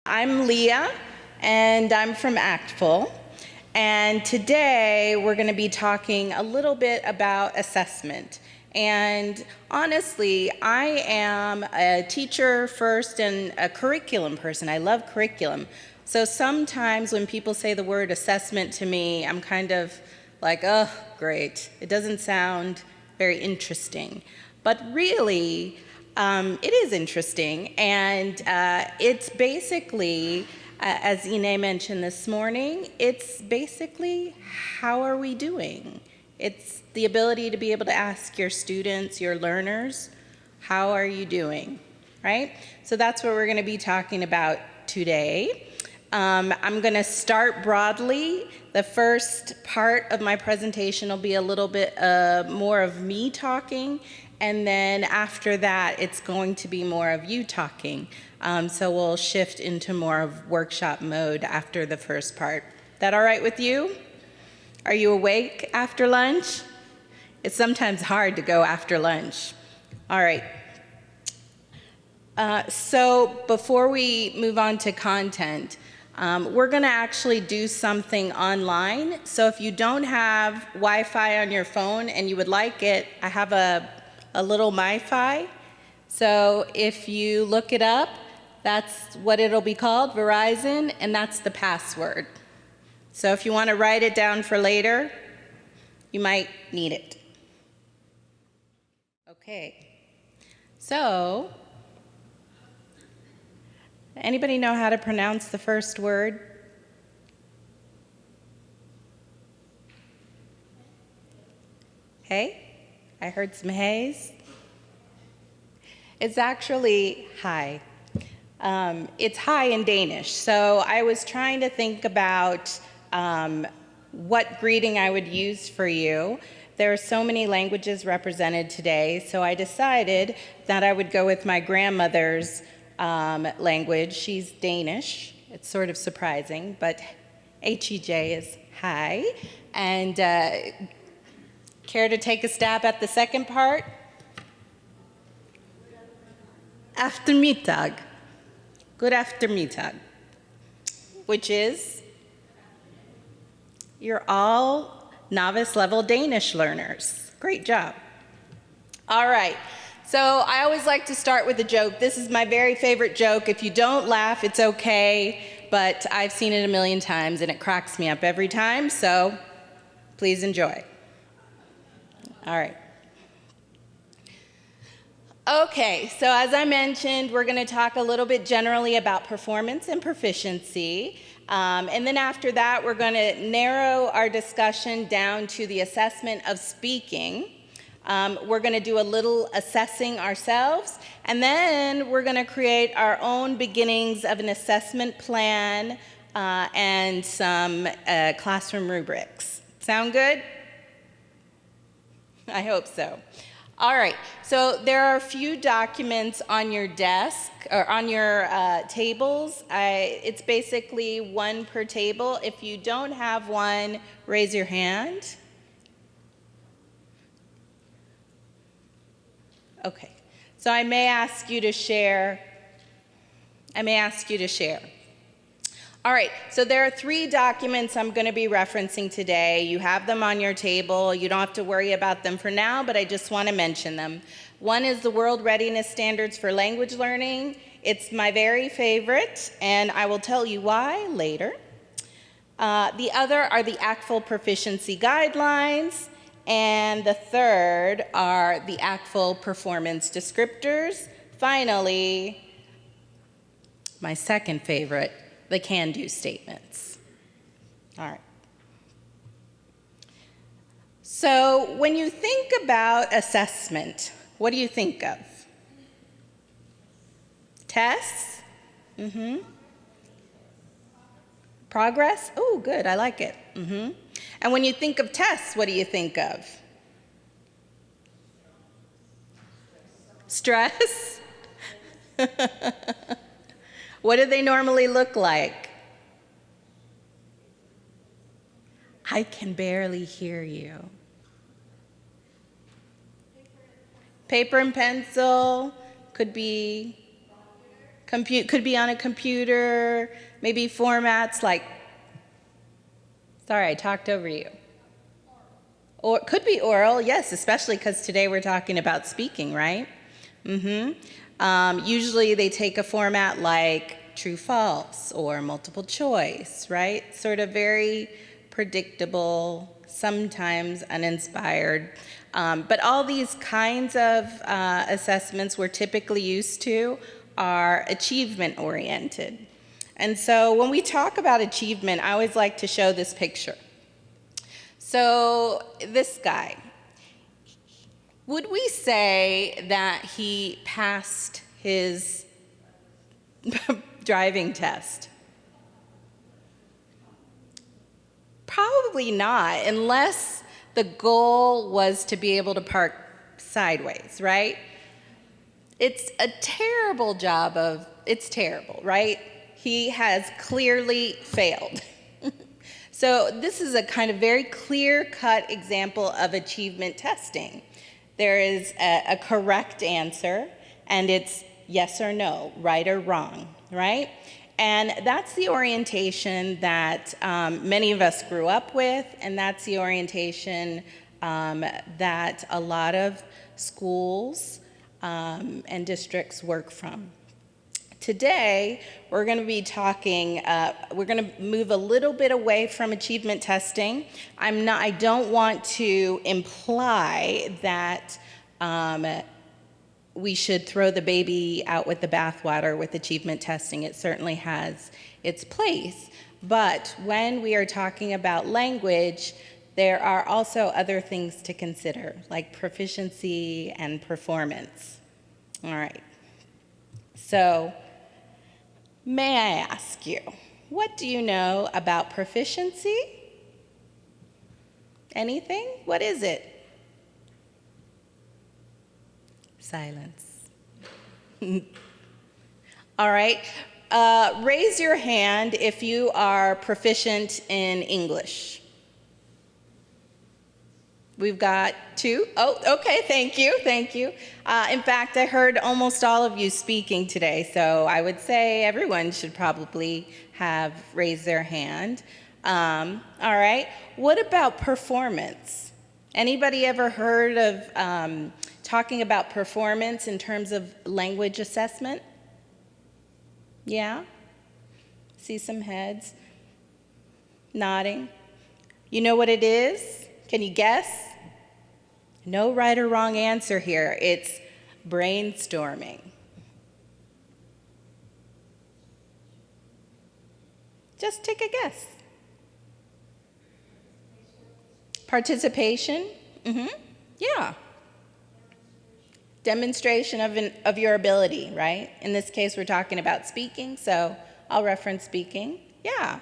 I'm Leah, and I'm from ACTFL. And today we're going to be talking a little bit about assessment. And honestly, I am a teacher first and a curriculum person. I love curriculum. So sometimes when people say the word assessment to me, I'm kind of like, oh, great. It doesn't sound very interesting. But really, it is interesting, and it's basically, as Ine mentioned this morning, it's basically how are we doing? It's the ability to be able to ask your students, your learners, how are you doing, right? So that's what we're going to be talking about today. I'm going to start broadly. The first part of my presentation will be a little bit more of me talking, and then after that, it's going to be more of you talking. So we'll shift into more of workshop mode after the first part. That all right with you? Are you awake after lunch? It's sometimes hard to go after lunch. All right. So before we move on to content, we're going to actually do something online. So if you don't have Wi-Fi on your phone and you would like it, I have a little MiFi. So if you look it up, that's what it'll be called, Verizon, and that's the password. So if you want to write it down for later, you might need it. Okay. So, anybody know how to pronounce the first word? Hey? I heard some hays. It's actually hi. It's hi in Danish. So I was trying to think about what greeting I would use for you. There are so many languages represented today, so I decided that I would go with my grandmother's language. She's Danish. It's sort of surprising, but HEJ is hi. And care to take a stab at the second part? Aftermiddag. Good aftermiddag. Which is, you're all novice level Danish learners. Great job. All right. So I always like to start with a joke. This is my very favorite joke. If you don't laugh, it's okay, but I've seen it a million times and it cracks me up every time, so please enjoy. All right. Okay, so as I mentioned, we're going to talk a little bit generally about performance and proficiency. And then after that, we're going to narrow our discussion down to the assessment of speaking. We're going to do a little assessing ourselves, and then we're going to create our own beginnings of an assessment plan and some classroom rubrics. Sound good? I hope so. All right, so there are a few documents on your desk, or on your tables. It's basically one per table. If you don't have one, raise your hand. Okay, so I may ask you to share. All right, so there are 3 documents I'm going to be referencing today. You have them on your table. You don't have to worry about them for now, but I just want to mention them. One is the World Readiness Standards for Language Learning. It's my very favorite, and I will tell you why later. The other are the ACTFL Proficiency Guidelines, and the third are the ACTFL Performance Descriptors. Finally, my second favorite, the can-do statements. All right. So when you think about assessment, what do you think of? Tests? Mm-hmm. Progress? Oh, good, I like it. Mm-hmm. And when you think of tests, what do you think of? Stress? What do they normally look like? I can barely hear you. Paper and pencil, could be Could be on a computer, maybe formats like, sorry, I talked over you. Or could be oral, yes, especially because today we're talking about speaking, right? Usually they take a format like true, false, or multiple choice, right? Sort of very predictable, sometimes uninspired. But all these kinds of assessments we're typically used to are achievement-oriented. And so when we talk about achievement, I always like to show this picture. So this guy, would we say that he passed his driving test? Probably not, unless the goal was to be able to park sideways, right? It's a terrible job of, it's terrible, right? He has clearly failed. So this is a kind of very clear-cut example of achievement testing. There is a correct answer, and it's yes or no, right or wrong, right? And that's the orientation that many of us grew up with, and that's the orientation that a lot of schools and districts work from. Today, we're going to be talking, we're going to move a little bit away from achievement testing. I don't want to imply that we should throw the baby out with the bathwater with achievement testing. It certainly has its place. But when we are talking about language, there are also other things to consider, like proficiency and performance. All right. So, may I ask you, what do you know about proficiency? Anything? What is it? Silence. All right. Raise your hand if you are proficient in English. We've got 2. Oh, okay, thank you. In fact, I heard almost all of you speaking today, so I would say everyone should probably have raised their hand. All right, what about performance? Anybody ever heard of talking about performance in terms of language assessment? Yeah? See some heads nodding. You know what it is? Can you guess? No right or wrong answer here. It's brainstorming. Just take a guess. Participation? Yeah. Demonstration of your ability, right? In this case, we're talking about speaking, so I'll reference speaking. Yeah.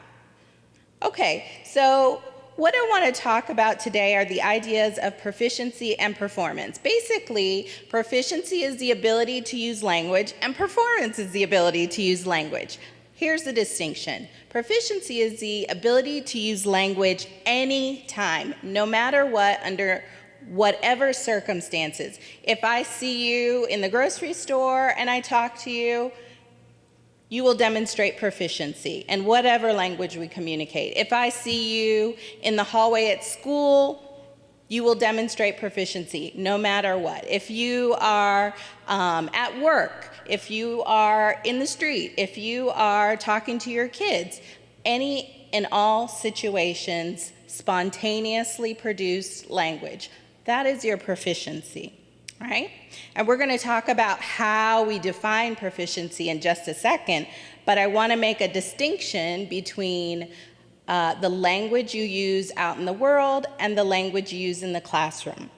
Okay, so what I want to talk about today are the ideas of proficiency and performance. Basically, proficiency is the ability to use language, and performance is the ability to use language. Here's the distinction. Proficiency is the ability to use language anytime, no matter what, under whatever circumstances. If I see you in the grocery store and I talk to you, you will demonstrate proficiency in whatever language we communicate. If I see you in the hallway at school, you will demonstrate proficiency no matter what. If you are at work, if you are in the street, if you are talking to your kids, any and all situations, spontaneously produced language. That is your proficiency. Right? And we're going to talk about how we define proficiency in just a second, but I want to make a distinction between the language you use out in the world and the language you use in the classroom.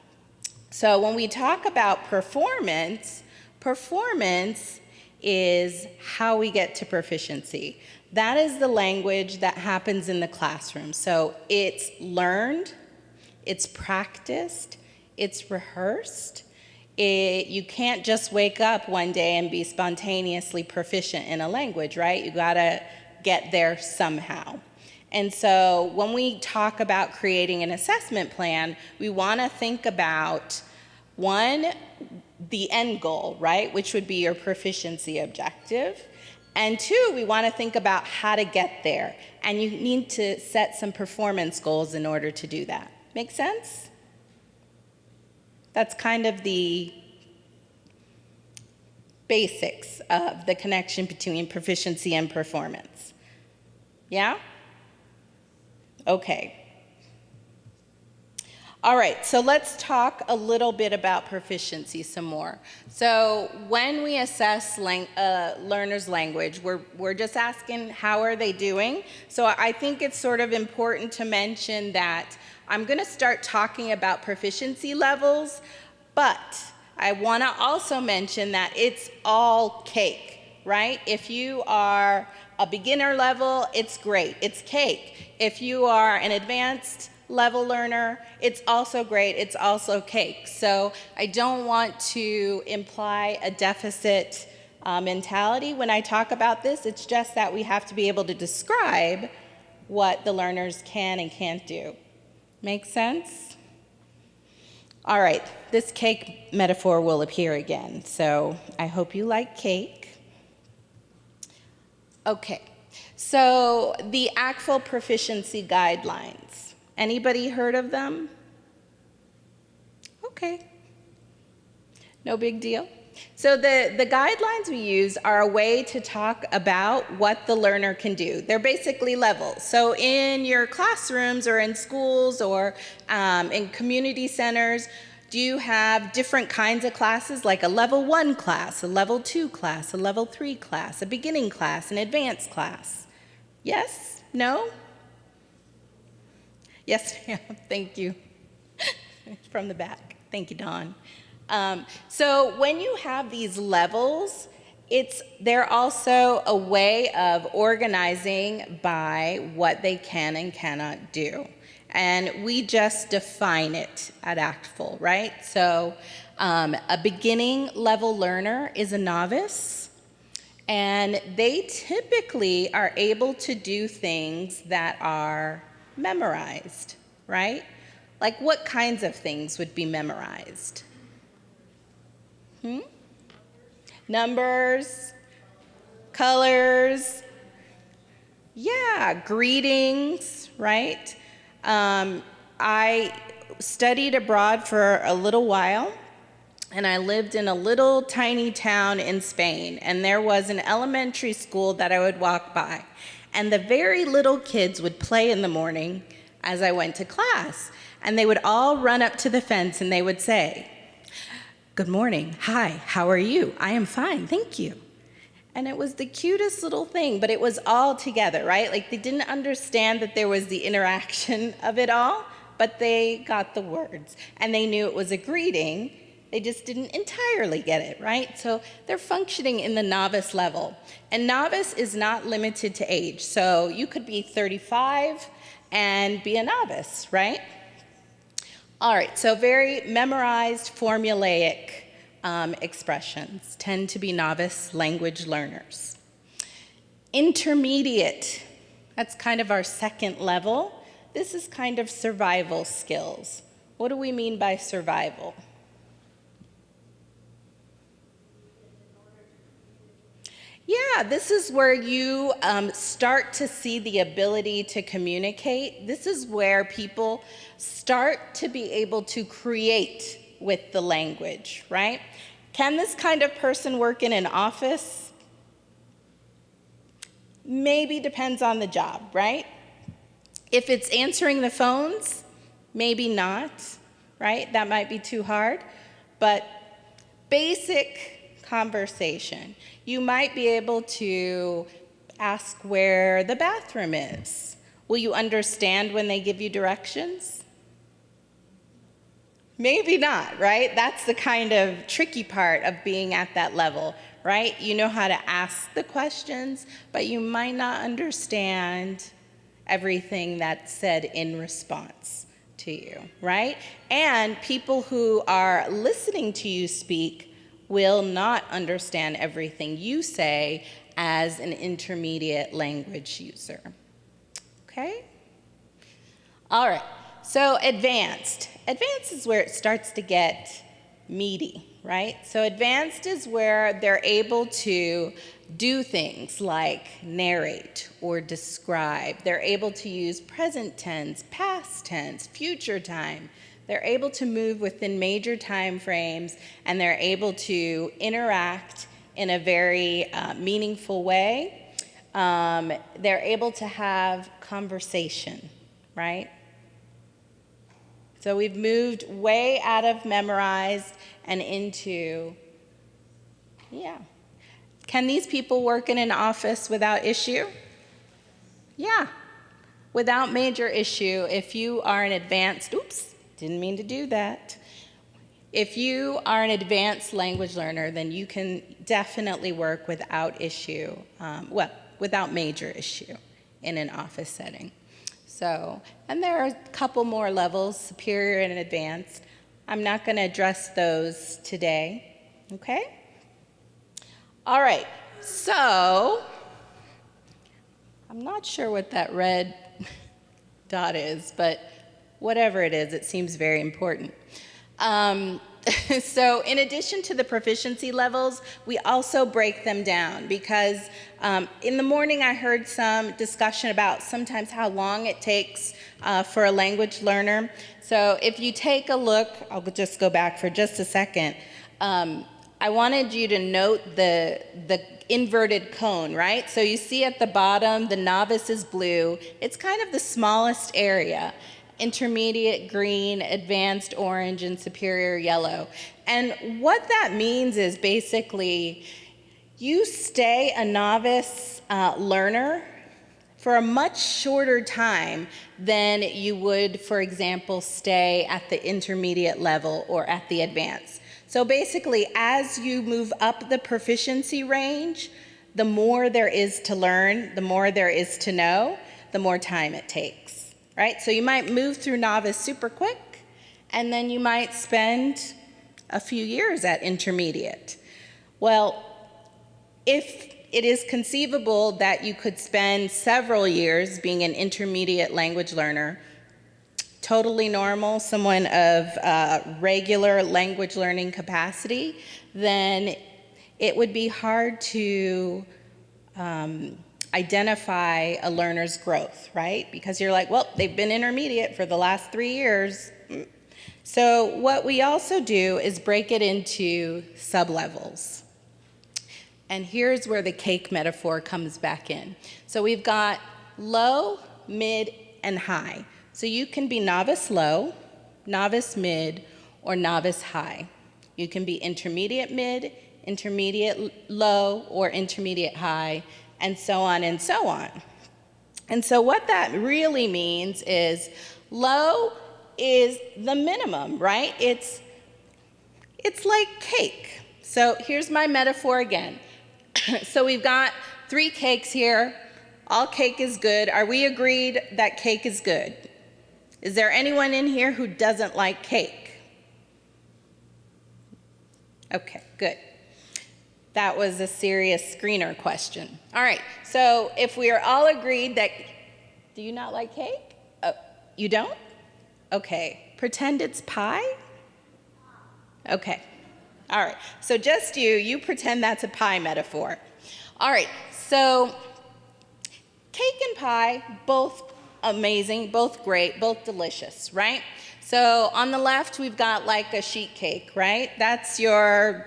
So when we talk about performance, performance is how we get to proficiency. That is the language that happens in the classroom. So it's learned, it's practiced, it's rehearsed. You can't just wake up one day and be spontaneously proficient in a language, right? You gotta get there somehow. And so when we talk about creating an assessment plan, we wanna think about, one, the end goal, right, which would be your proficiency objective. And 2, we want to think about how to get there. And you need to set some performance goals in order to do that. Make sense? That's kind of the basics of the connection between proficiency and performance. Yeah? Okay. All right, so let's talk a little bit about proficiency some more. So when we assess learners' language, we're just asking how are they doing. So I think it's sort of important to mention that I'm going to start talking about proficiency levels, but I want to also mention that it's all cake, right? If you are a beginner level, it's great, it's cake. If you are an advanced level learner, it's also great, it's also cake. So I don't want to imply a deficit mentality when I talk about this. It's just that we have to be able to describe what the learners can and can't do. Make sense? All right, this cake metaphor will appear again, so I hope you like cake. Okay, so the ACTFL Proficiency Guidelines. Anybody heard of them? Okay, no big deal. So the guidelines we use are a way to talk about what the learner can do. They're basically levels. So in your classrooms or in schools or in community centers, do you have different kinds of classes, like a level 1 class, a level 2 class, a level 3 class, a beginning class, an advanced class? Yes? No? Yes, ma'am. Thank you. From the back. Thank you, Dawn. So when you have these levels, they're also a way of organizing by what they can and cannot do. And we just define it at ACTFL, right? So a beginning level learner is a novice, and they typically are able to do things that are memorized, right? Like what kinds of things would be memorized? Numbers, colors, yeah, greetings, right? I studied abroad for a little while, and I lived in a little tiny town in Spain, and there was an elementary school that I would walk by, and the very little kids would play in the morning as I went to class, and they would all run up to the fence and they would say, "Good morning, hi, how are you? I am fine, thank you." And it was the cutest little thing, but it was all together, right? Like they didn't understand that there was the interaction of it all, but they got the words and they knew it was a greeting. They just didn't entirely get it, right? So they're functioning in the novice level. And novice is not limited to age. So you could be 35 and be a novice, right? All right, so very memorized, formulaic expressions tend to be novice language learners. Intermediate, that's kind of our second level. This is kind of survival skills. What do we mean by survival? Yeah, this is where you start to see the ability to communicate. This is where people start to be able to create with the language, right? Can this kind of person work in an office? Maybe depends on the job, right? If it's answering the phones, maybe not, right? That might be too hard, but basic conversation. You might be able to ask where the bathroom is. Will you understand when they give you directions? Maybe not, right? That's the kind of tricky part of being at that level, right? You know how to ask the questions, but you might not understand everything that's said in response to you, right? And people who are listening to you speak will not understand everything you say as an intermediate language user. Okay? All right, so advanced. Advanced is where it starts to get meaty, right? So advanced is where they're able to do things like narrate or describe. They're able to use present tense, past tense, future time. They're able to move within major time frames, and they're able to interact in a very meaningful way. They're able to have conversation, right? So we've moved way out of memorized and into, yeah. Can these people work in an office without issue? Yeah, without major issue. If you are an advanced, oops, didn't mean to do that. If you are an advanced language learner, then you can definitely work without issue, without major issue in an office setting. So, and there are a couple more levels, superior and advanced. I'm not going to address those today, okay? All right, so I'm not sure what that red dot is, but whatever it is, it seems very important. So in addition to the proficiency levels, we also break them down because in the morning I heard some discussion about sometimes how long it takes for a language learner. So if you take a look, I'll just go back for just a second. I wanted you to note the inverted cone, right? So you see at the bottom, the novice is blue. It's kind of the smallest area. Intermediate green, advanced orange, and superior yellow. And what that means is basically you stay a novice learner for a much shorter time than you would, for example, stay at the intermediate level or at the advanced. So basically, as you move up the proficiency range, the more there is to learn, the more there is to know, the more time it takes. Right? So you might move through novice super quick, and then you might spend a few years at intermediate. Well, if it is conceivable that you could spend several years being an intermediate language learner, totally normal, someone of regular language learning capacity, then it would be hard to identify a learner's growth, right? Because you're like, well, they've been intermediate for the last 3 years. So what we also do is break it into sublevels. And here's where the cake metaphor comes back in. So we've got low, mid, and high. So you can be novice low, novice mid, or novice high. You can be intermediate mid, intermediate low, or intermediate high, and so on and so on. And so what that really means is low is the minimum, right? It's like cake. So here's my metaphor again. So we've got 3 cakes here. All cake is good. Are we agreed that cake is good? Is there anyone in here who doesn't like cake? Okay, good. That was a serious screener question. All right, so if we are all agreed that, do you not like cake? Oh, you don't? Okay, pretend it's pie? Okay, all right, so just you pretend that's a pie metaphor. All right, so cake and pie, both amazing, both great, both delicious, right? So on the left, we've got like a sheet cake, right? That's your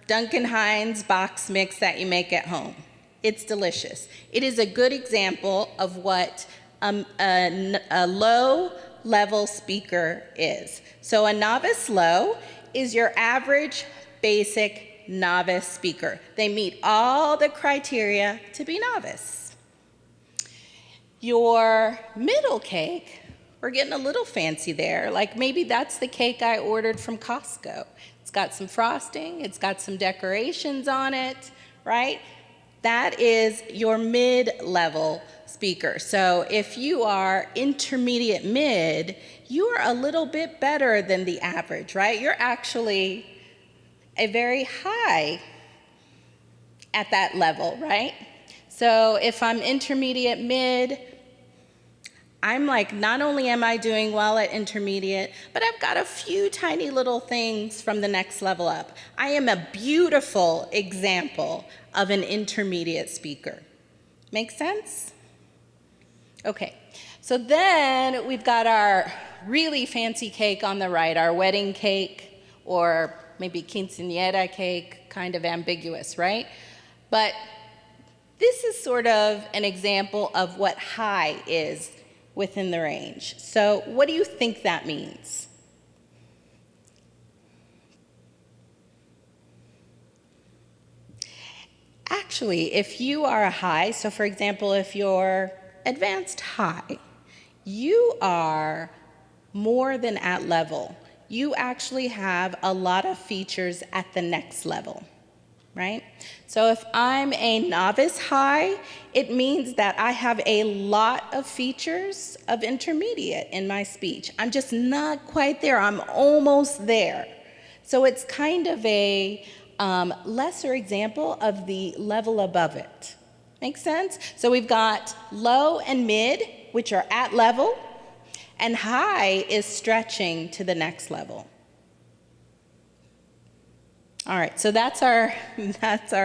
Duncan Hines box mix that you make at home. It's delicious. It is a good example of what a low-level speaker is. So a novice low is your average basic novice speaker. They meet all the criteria to be novice. Your middle cake, we're getting a little fancy there. Like maybe that's the cake I ordered from Costco. It's got some frosting, it's got some decorations on it, right? That is your mid-level speaker. So if you are intermediate mid, you are a little bit better than the average, right? You're actually a very high at that level, right? So if I'm intermediate mid, I'm like, not only am I doing well at intermediate, but I've got a few tiny little things from the next level up. I am a beautiful example of an intermediate speaker. Make sense? Okay, so then we've got our really fancy cake on the right, our wedding cake, or maybe quinceañera cake, kind of ambiguous, right? But this is sort of an example of what high is within the range. So what do you think that means? Actually, if you are a high, so for example, if you're advanced high, you are more than at level. You actually have a lot of features at the next level, right? So if I'm a novice high, it means that I have a lot of features of intermediate in my speech. I'm just not quite there. I'm almost there. So it's kind of a lesser example of the level above it. Make sense? So we've got low and mid, which are at level, and high is stretching to the next level. All right, so that's our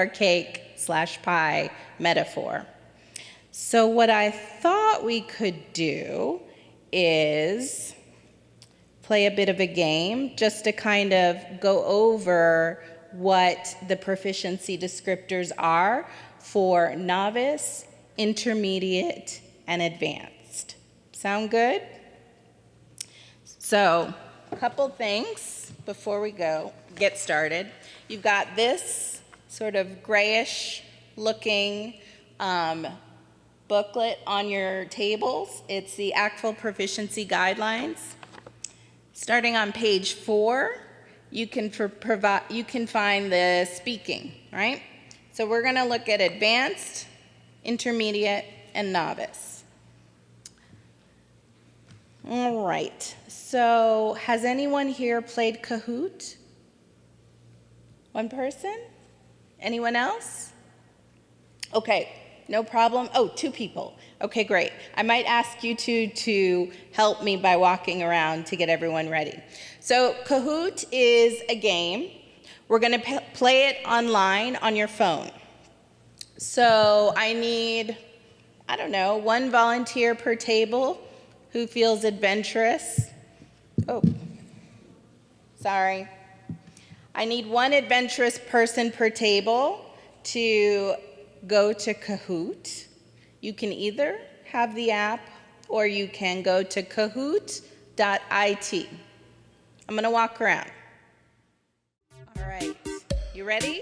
cake/pie metaphor. So what I thought we could do is play a bit of a game just to kind of go over what the proficiency descriptors are for novice, intermediate, and advanced. Sound good? So, a couple things before we get started. You've got this sort of grayish looking booklet on your tables. It's the ACTFL Proficiency Guidelines. Starting on page 4, you can find the speaking, right? So we're going to look at advanced, intermediate, and novice. All right. So has anyone here played Kahoot? One person? Anyone else? Okay, no problem. Oh, 2 people. Okay, great. I might ask you to help me by walking around to get everyone ready. So Kahoot is a game. We're going to play it online on your phone. So I need, 1 volunteer per table who feels adventurous. Oh, sorry. I need 1 adventurous person per table to go to Kahoot. You can either have the app or you can go to kahoot.it. I'm going to walk around. All right, you ready?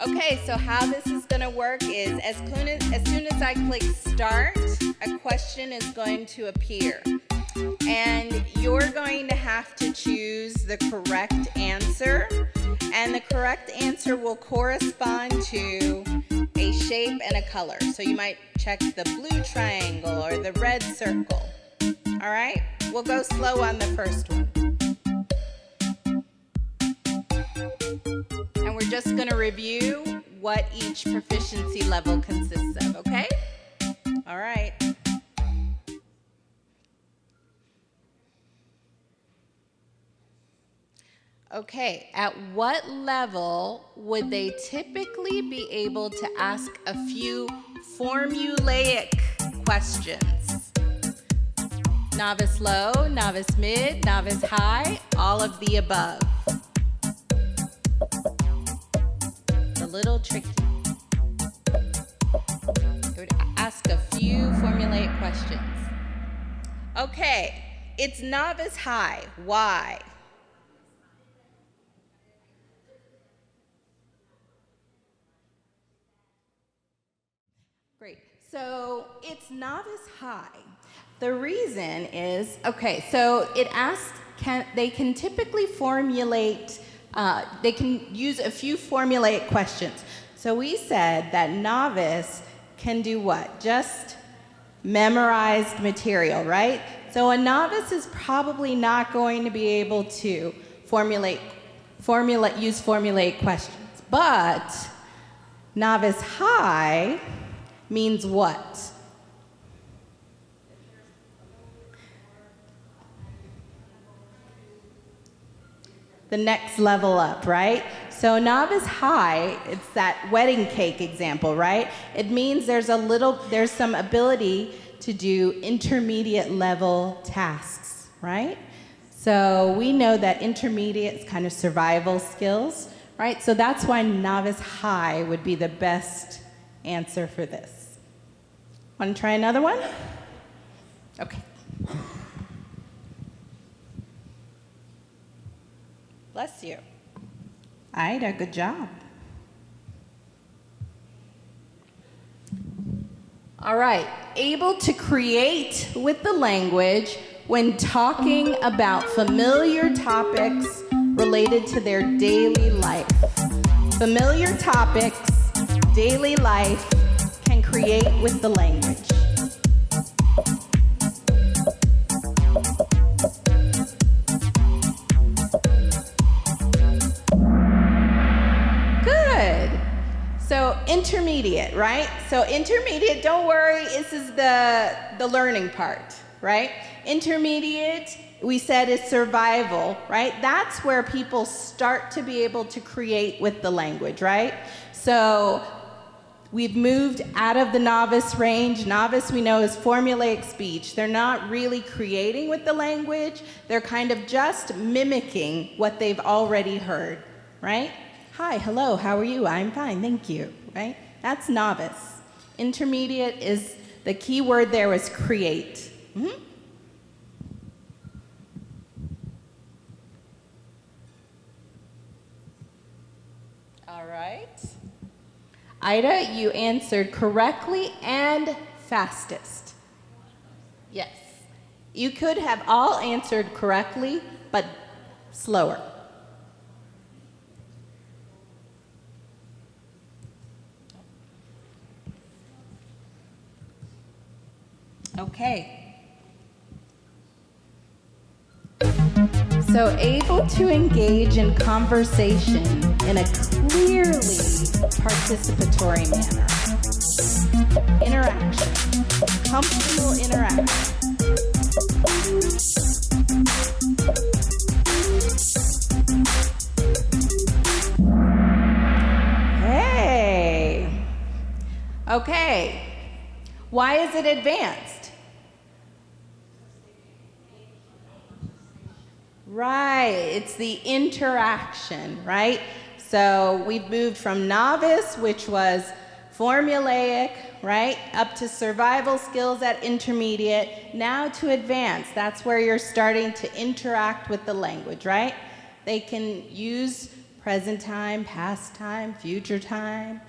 Okay, so how this is going to work is as soon as I click start, a question is going to appear. And you're going to have to choose the correct answer. And the correct answer will correspond to a shape and a color. So you might check the blue triangle or the red circle. All right? We'll go slow on the first one. And we're just going to review what each proficiency level consists of, okay? All right. Okay, at what level would they typically be able to ask a few formulaic questions? Novice low, novice mid, novice high, all of the above. It's a little tricky. It would ask a few formulaic questions. Okay, it's novice high. Why? Great. So it's novice high. The reason is, so it asks, they can typically formulate, they can use a few formulaic questions. So we said that novice can do what? Just memorized material, right? So a novice is probably not going to be able to use formulaic questions. But novice high means what? the next level up, right? So novice high, it's that wedding cake example, right? It means there's some ability to do intermediate level tasks, right? So we know that intermediate is kind of survival skills, right? So that's why novice high would be the best answer for this. Want to try another one? Okay. Bless you. Ida, good job. All right, able to create with the language when talking about familiar topics related to their daily life. Familiar topics, daily life, can create with the language. So intermediate, right? So intermediate, don't worry, this is the learning part, right? Intermediate, we said, is survival, right? That's where people start to be able to create with the language, right? So we've moved out of the novice range. Novice, we know, is formulaic speech. They're not really creating with the language. They're kind of just mimicking what they've already heard, right? Hi, hello, how are you? I'm fine, thank you, right? That's novice. Intermediate is, the key word there was create. Mm-hmm. All right. Ida, you answered correctly and fastest. Yes. You could have all answered correctly, but slower. Okay. So able to engage in conversation in a clearly participatory manner. Interaction. Comfortable interaction. Hey. Okay. Why is it advanced? Right, it's the interaction, right? So we've moved from novice, which was formulaic, right, up to survival skills at intermediate, now to advanced. That's where you're starting to interact with the language, right? They can use present time, past time, future time.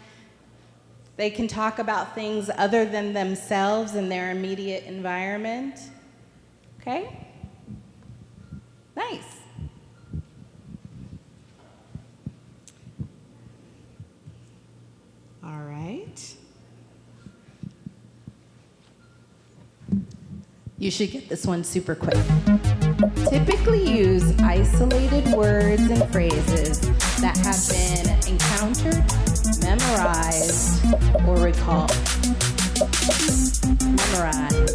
They can talk about things other than themselves in their immediate environment. Okay? Nice. All right. You should get this one super quick. Typically use isolated words and phrases that have been encountered, memorized, or recalled. Memorized.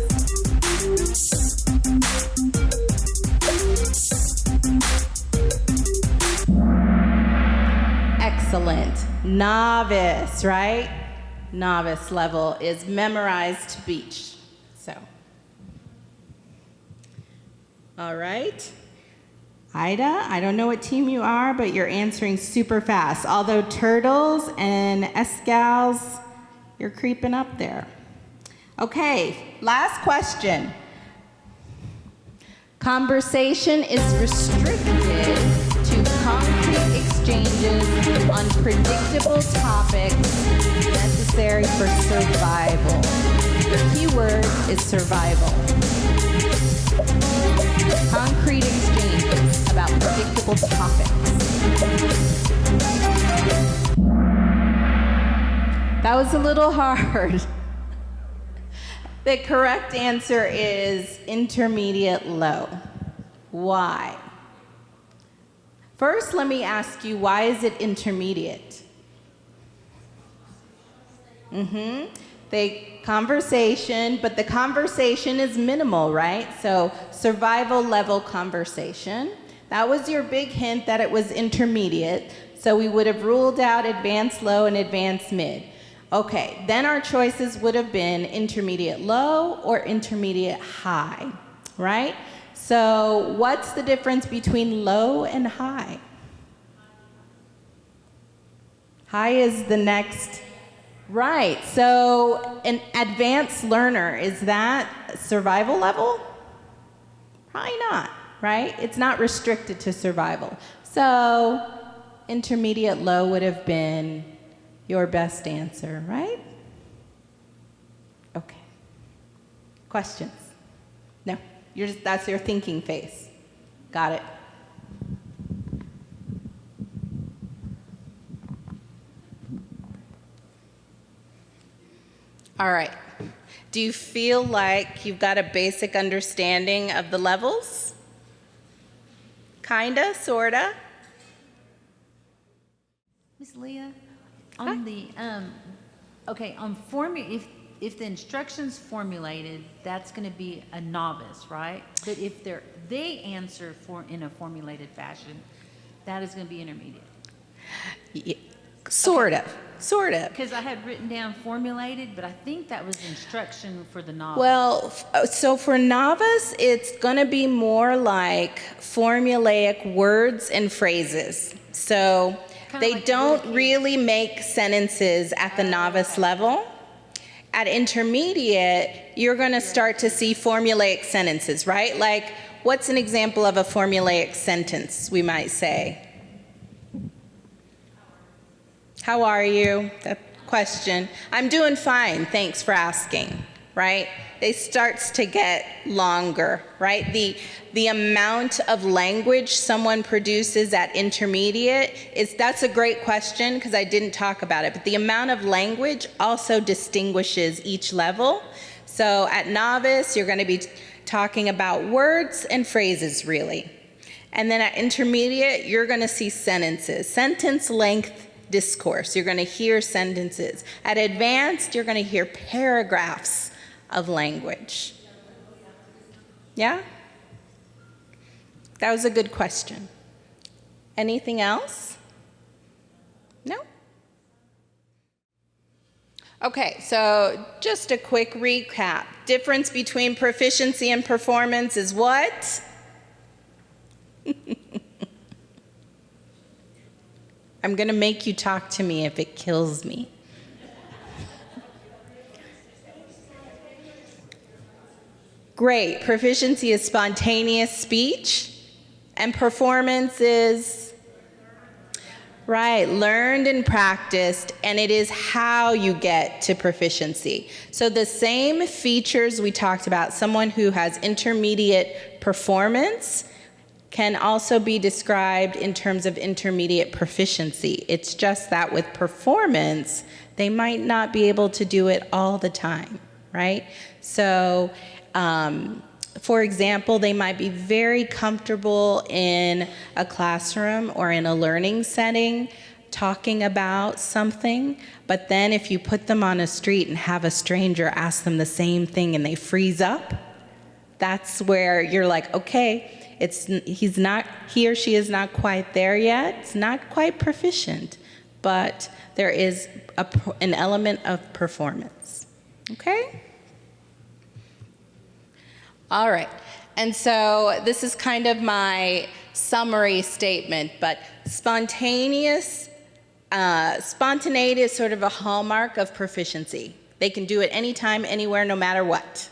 Excellent. Novice, right? Novice level is memorized speech. So, all right. Ida, I don't know what team you are, but you're answering super fast. Although turtles and escals, you're creeping up there. Okay, last question. Conversation is restricted to concrete exchanges on predictable topics necessary for survival. The key word is survival. Concrete exchanges about predictable topics. That was a little hard. The correct answer is intermediate low. Why? First, let me ask you, why is it intermediate? Conversation, but the conversation is minimal, right? So survival level conversation. That was your big hint that it was intermediate. So we would have ruled out advanced low and advanced mid. Okay, then our choices would have been intermediate low or intermediate high, right? So what's the difference between low and high? High is the next, right. So an advanced learner, is that survival level? Probably not, right? It's not restricted to survival. So intermediate low would have been your best answer, right? Okay. Questions? No, that's your thinking face. Got it. All right. Do you feel like you've got a basic understanding of the levels? Kinda, sorta? Miss Leah, on the if the instructions formulated, that's going to be a novice, right? But if they answer in a formulated fashion, that is going to be intermediate. Yeah, sort of. Because I had written down formulated, but I think that was instruction for the novice. Well, so for novice, it's going to be more like formulaic words and phrases. So they don't really make sentences at the novice level. At intermediate, you're going to start to see formulaic sentences, right? Like, what's an example of a formulaic sentence, we might say? How are you? That question. I'm doing fine, thanks for asking, right? It starts to get longer, right? The amount of language someone produces at intermediate that's a great question because I didn't talk about it, but the amount of language also distinguishes each level. So at novice, you're going to be talking about words and phrases, really. And then at intermediate, you're going to see sentences, sentence length discourse. You're going to hear sentences. At advanced, you're going to hear paragraphs of language. Yeah? That was a good question. Anything else? No? Okay, so just a quick recap. Difference between proficiency and performance is what? I'm going to make you talk to me if it kills me. Great. Proficiency is spontaneous speech, and performance is, right, learned and practiced, and it is how you get to proficiency. So the same features we talked about, someone who has intermediate performance can also be described in terms of intermediate proficiency. It's just that with performance, they might not be able to do it all the time, right? So, for example, they might be very comfortable in a classroom or in a learning setting talking about something, but then if you put them on a street and have a stranger ask them the same thing and they freeze up, that's where you're like, okay, he or she is not quite there yet. It's not quite proficient, but there is an element of performance. Okay? All right. And so this is kind of my summary statement, but spontaneity is sort of a hallmark of proficiency. They can do it anytime, anywhere, no matter what.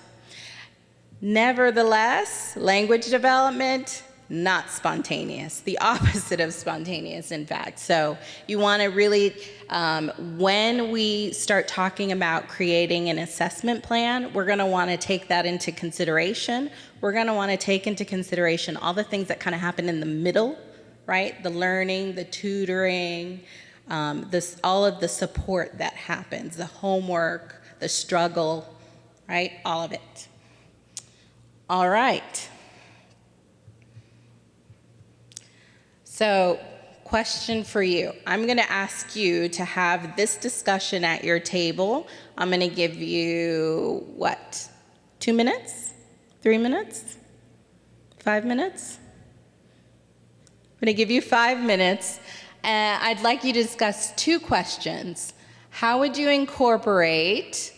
Nevertheless, language development, not spontaneous, the opposite of spontaneous, in fact. So you want to really, when we start talking about creating an assessment plan, we're going to want to take that into consideration. We're going to want to take into consideration all the things that kind of happen in the middle, right? The learning, the tutoring, all of the support that happens, the homework, the struggle, right? All of it. All right. So, question for you. I'm going to ask you to have this discussion at your table. I'm going to give you, 2 minutes? 3 minutes? 5 minutes? I'm going to give you 5 minutes. I'd like you to discuss 2 questions. How would you incorporate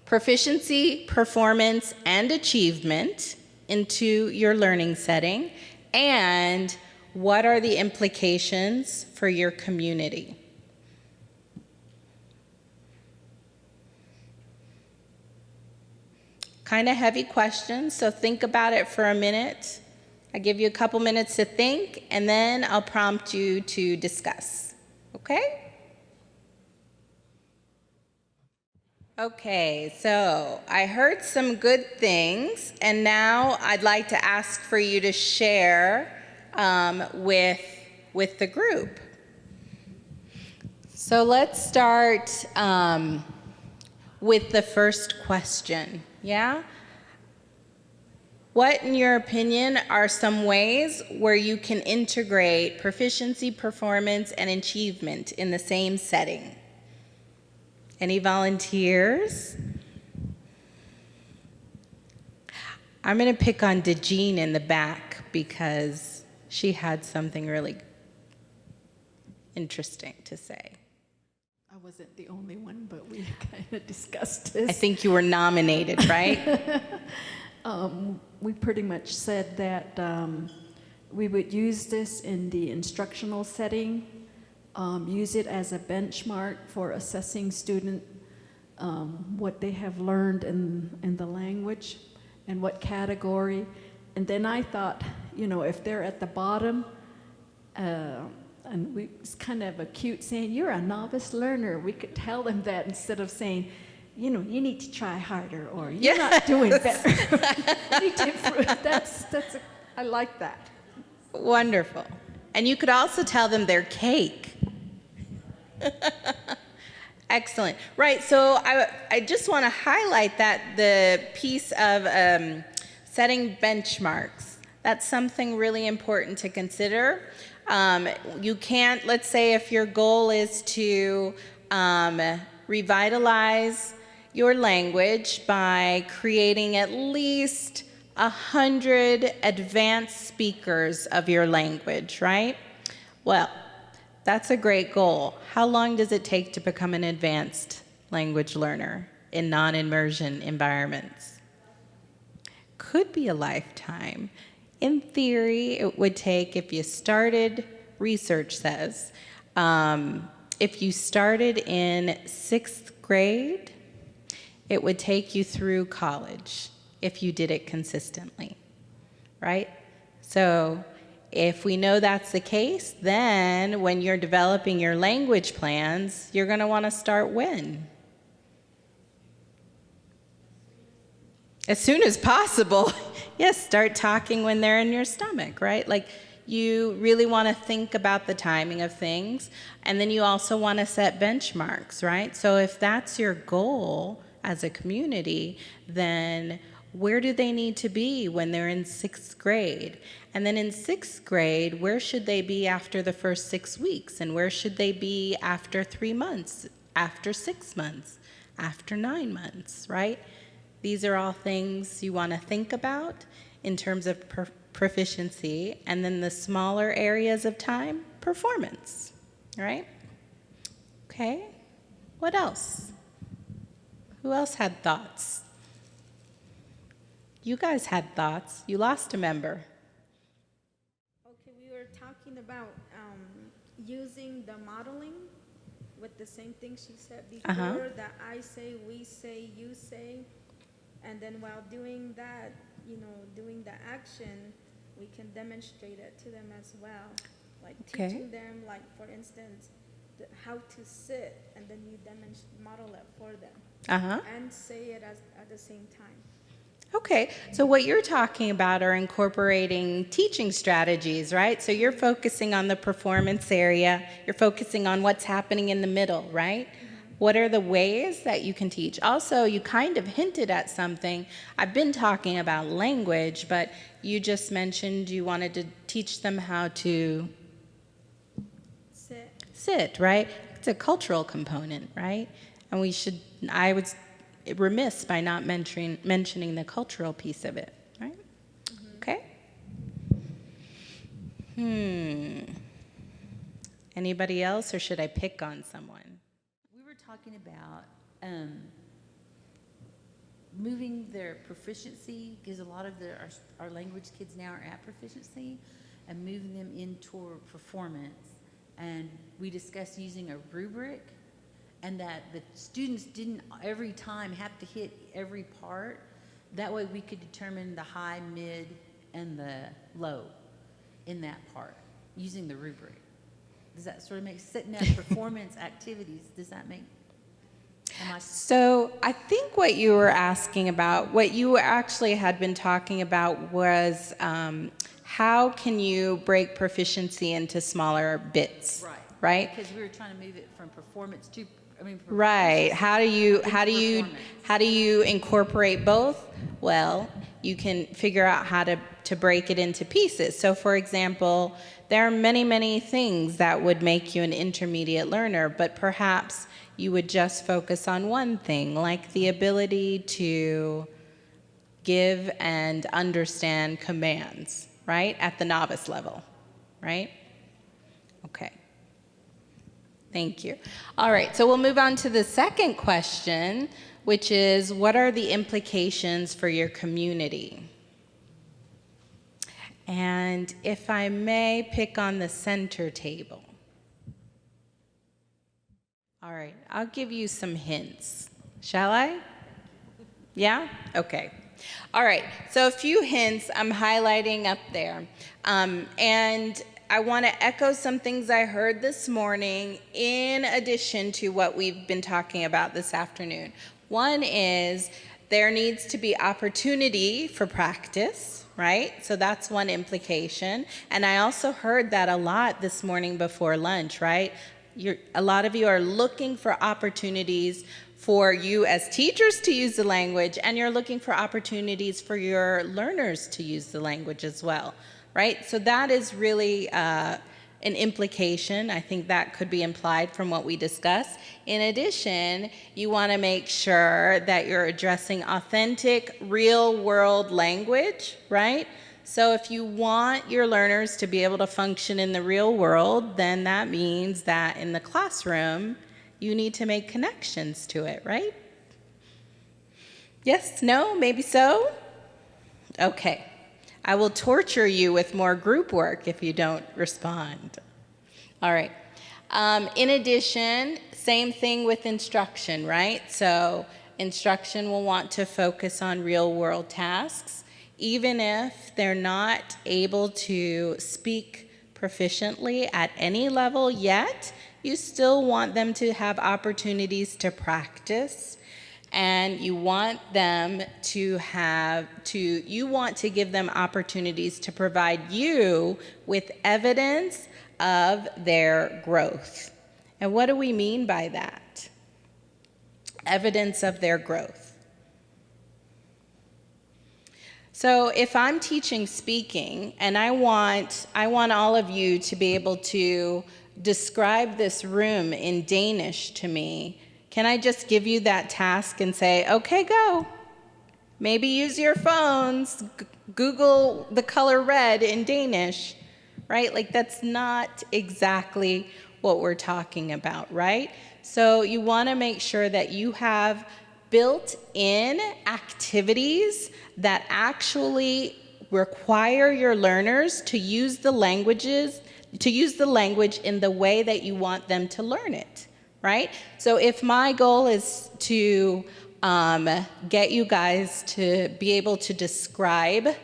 proficiency, performance, and achievement into your learning setting? And what are the implications for your community? Kind of heavy questions, so think about it for a minute. I give you a couple minutes to think, and then I'll prompt you to discuss. Okay? Okay, so I heard some good things, and now I'd like to ask for you to share with the group. So let's start with the first question, yeah? What, in your opinion, are some ways where you can integrate proficiency, performance, and achievement in the same setting? Any volunteers? I'm going to pick on DeJean in the back because she had something really interesting to say. I wasn't the only one, but we kind of discussed this. I think you were nominated, right? We pretty much said that we would use this in the instructional setting, use it as a benchmark for assessing student what they have learned in the language and what category. And then I thought, if they're at the bottom, and it's kind of a cute saying, you're a novice learner. We could tell them that instead of saying, you need to try harder, or you're not doing better. You need to improve. I like that. Wonderful. And you could also tell them their cake. Excellent. Right, so I just want to highlight that the piece of setting benchmarks. That's something really important to consider. You can't, let's say if your goal is to revitalize your language by creating at least 100 advanced speakers of your language, right? Well, that's a great goal. How long does it take to become an advanced language learner in non-immersion environments? Could be a lifetime. In theory, it would take, if you started, research says, if you started in 6th grade, it would take you through college if you did it consistently, right? So if we know that's the case, then when you're developing your language plans, you're going to want to start when? As soon as possible. Yes, start talking when they're in your stomach, right? Like, you really want to think about the timing of things, and then you also want to set benchmarks, right? So if that's your goal as a community, then where do they need to be when they're in 6th grade? And then in 6th grade, where should they be after the first 6 weeks? And where should they be after 3 months, after 6 months, after 9 months, right? These are all things you want to think about in terms of proficiency, and then the smaller areas of time, performance, right? Okay, what else? Who else had thoughts? You guys had thoughts. You lost a member. Okay, we were talking about using the modeling with the same thing she said before, that I say, we say, you say, and then while doing that, doing the action, we can demonstrate it to them as well. Like teaching them, like for instance, how to sit, and then you model it for them. And say it at the same time. Okay, so what you're talking about are incorporating teaching strategies, right? So you're focusing on the performance area, you're focusing on what's happening in the middle, right? What are the ways that you can teach? Also, you kind of hinted at something. I've been talking about language, but you just mentioned you wanted to teach them how to sit, right? It's a cultural component, right? And I was remiss by not mentioning the cultural piece of it, right? Okay. Anybody else, or should I pick on someone? We were talking about moving their proficiency, because a lot of our language kids now are at proficiency, and moving them in toward performance. And we discussed using a rubric, and that the students didn't every time have to hit every part. That way we could determine the high, mid, and the low in that part using the rubric. Does that sort of make setting up performance activities? Does that make? So I think what you were asking about, what you actually had been talking about was how can you break proficiency into smaller bits, right? Because we were trying to move it from performance to, right. How do you incorporate both? Well, you can figure out how to break it into pieces. So for example, there are many things that would make you an intermediate learner, but perhaps you would just focus on one thing, like the ability to give and understand commands, right? At the novice level, right? Okay. Thank you. All right, so we'll move on to the second question, which is, what are the implications for your community? And if I may pick on the center table. All right, I'll give you some hints. Shall I? Yeah? Okay. All right, so a few hints I'm highlighting up there. And I want to echo some things I heard this morning in addition to what we've been talking about this afternoon. One is there needs to be opportunity for practice, right? So that's one implication. And I also heard that a lot this morning before lunch, right? A lot of you are looking for opportunities for you as teachers to use the language, and you're looking for opportunities for your learners to use the language as well, right? So that is really an implication. I think that could be implied from what we discussed. In addition, you want to make sure that you're addressing authentic, real-world language, right? So if you want your learners to be able to function in the real world, then that means that in the classroom, you need to make connections to it, right? Yes, no, maybe so? Okay. I will torture you with more group work if you don't respond. All right. In addition, same thing with instruction, right? So instruction will want to focus on real-world tasks. Even if they're not able to speak proficiently at any level yet, you still want them to have opportunities to practice, and you want them to you want to give them opportunities to provide you with evidence of their growth. And what do we mean by that? Evidence of their growth. So if I'm teaching speaking and I want all of you to be able to describe this room in Danish to me, can I just give you that task and say, okay, go. Maybe use your phones, Google the color red in Danish, right? Like that's not exactly what we're talking about, right? So you want to make sure that you have built-in activities that actually require your learners to use the language in the way that you want them to learn it, right? So if my goal is to get you guys to be able to describe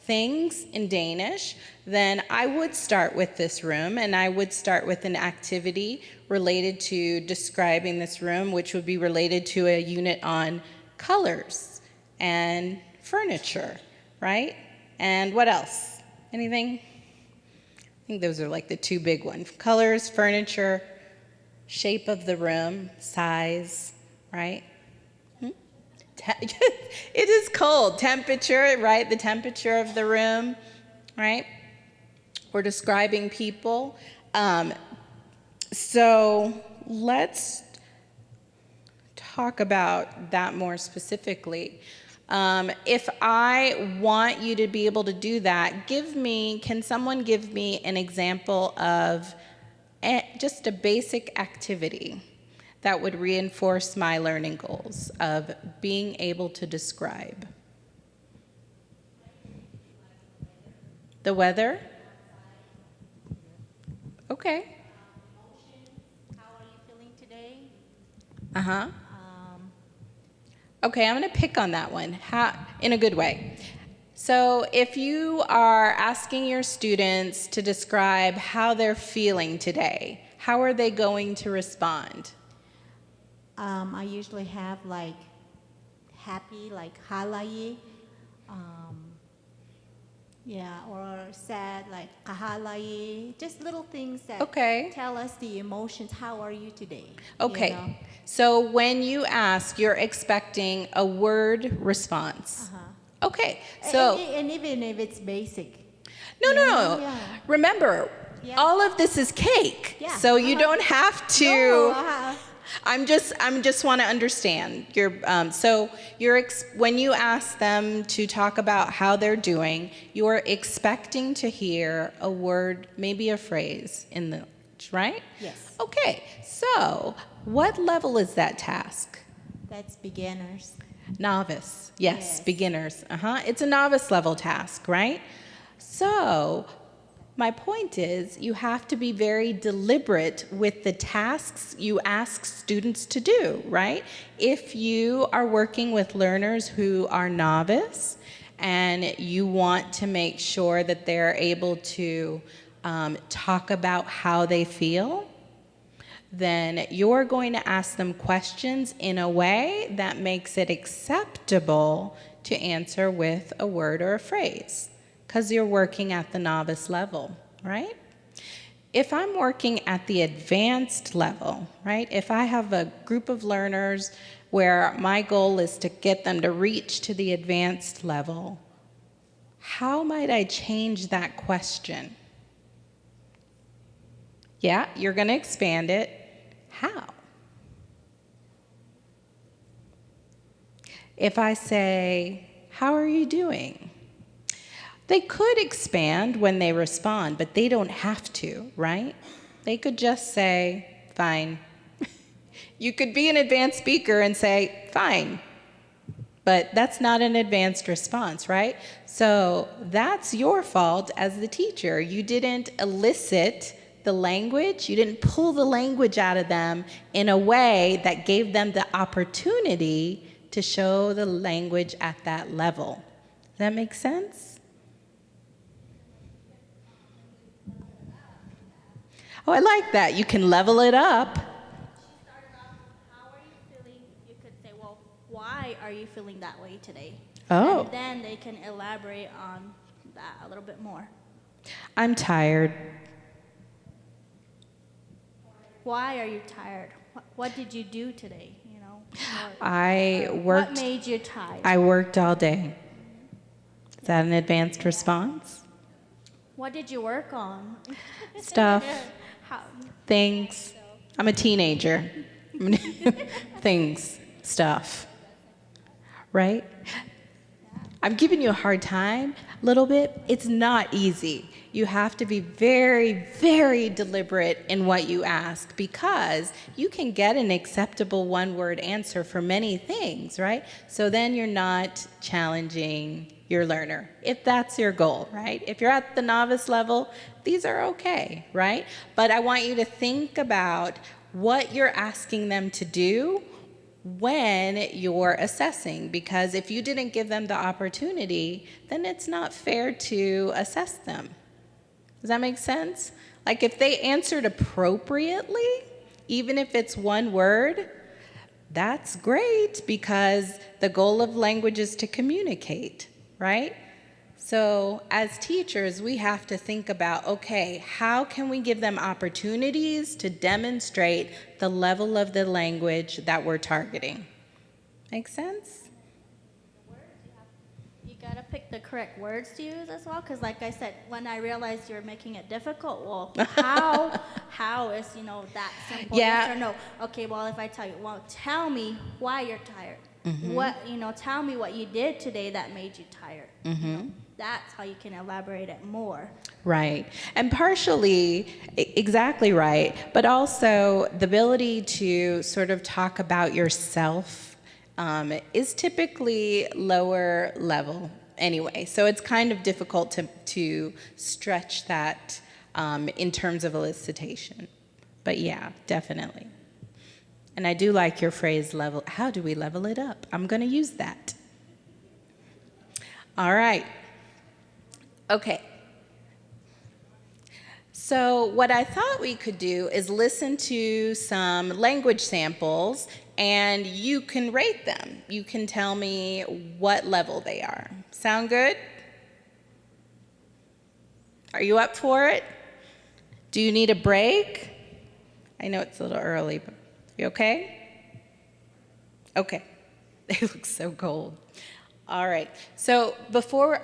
things in Danish, then I would start with this room, and I would start with an activity related to describing this room, which would be related to a unit on colors and furniture, right? And what else? Anything? I think those are like the two big ones. Colors, furniture, shape of the room, size, right? It is cold. Temperature, right? The temperature of the room, right? We're describing people. So let's talk about that more specifically. If I want you to be able to do that, can someone give me an example of just a basic activity that would reinforce my learning goals of being able to describe? The weather? Okay. How are you feeling today? Uh-huh. Okay, I'm going to pick on that one in a good way. So if you are asking your students to describe how they're feeling today, how are they going to respond? I usually have like happy, like halai, yeah, or sad, like kahalai. Just little things that Okay. tell us the emotions. How are you today? Okay. You know? So when you ask, you're expecting a word response. Okay. So And even if it's basic. no, you no, know, no. yeah. Remember, Yeah. all of this is cake. Yeah. So you don't have to. No, I'm just want to understand. When you ask them to talk about how they're doing, you're expecting to hear a word, maybe a phrase in the, right? Yes. Okay. So, what level is that task? That's beginners. Novice. Yes, Yes. beginners. It's a novice level task, right? So, my point is, you have to be very deliberate with the tasks you ask students to do, right? If you are working with learners who are novice and you want to make sure that they're able to talk about how they feel, then you're going to ask them questions in a way that makes it acceptable to answer with a word or a phrase, because you're working at the novice level, right? If I'm working at the advanced level, right, if I have a group of learners where my goal is to get them to reach to the advanced level, how might I change that question? Yeah, you're going to expand it. How? If I say, how are you doing? They could expand when they respond, but they don't have to, right? They could just say, fine. You could be an advanced speaker and say, fine. But that's not an advanced response, right? So that's your fault as the teacher. You didn't elicit the language, you didn't pull the language out of them in a way that gave them the opportunity to show the language at that level. Does that make sense? Oh, I like that. You can level it up. She started off, how are you feeling? You could say, well, why are you feeling that way today? Oh. And then they can elaborate on that a little bit more. I'm tired. Why are you tired? What did you do today? You know, What what made you tired? I worked all day. Is that an advanced response? What did you work on? Stuff, How, things. I'm a teenager. Things, stuff. Right? I'm giving you a hard time a little bit. It's not easy. You have to be very, very deliberate in what you ask, because you can get an acceptable one-word answer for many things, right? So then you're not challenging your learner, if that's your goal, right? If you're at the novice level, these are okay, right? But I want you to think about what you're asking them to do when you're assessing, because if you didn't give them the opportunity, then it's not fair to assess them. Does that make sense? Like if they answered appropriately, even if it's one word, that's great, because the goal of language is to communicate, right? So as teachers, we have to think about, okay, how can we give them opportunities to demonstrate the level of the language that we're targeting? Make sense? you gotta pick the correct words to use as well, because like I said, when I realized you're making it difficult, well, how is, that simple? Yeah. Yes or no? Okay, well, if I tell you, well, tell me why you're tired. Tell me what you did today that made you tired. That's how you can elaborate it more. Right. And partially, exactly right, but also the ability to sort of talk about yourself is typically lower level anyway. So it's kind of difficult to stretch that in terms of elicitation. But yeah, definitely. And I do like your phrase, level. How do we level it up? I'm going to use that. All right. Okay. So what I thought we could do is listen to some language samples, and you can rate them. You can tell me what level they are. Sound good? Are you up for it? Do you need a break? I know it's a little early, but you okay? Okay. They look so cold. All right. So before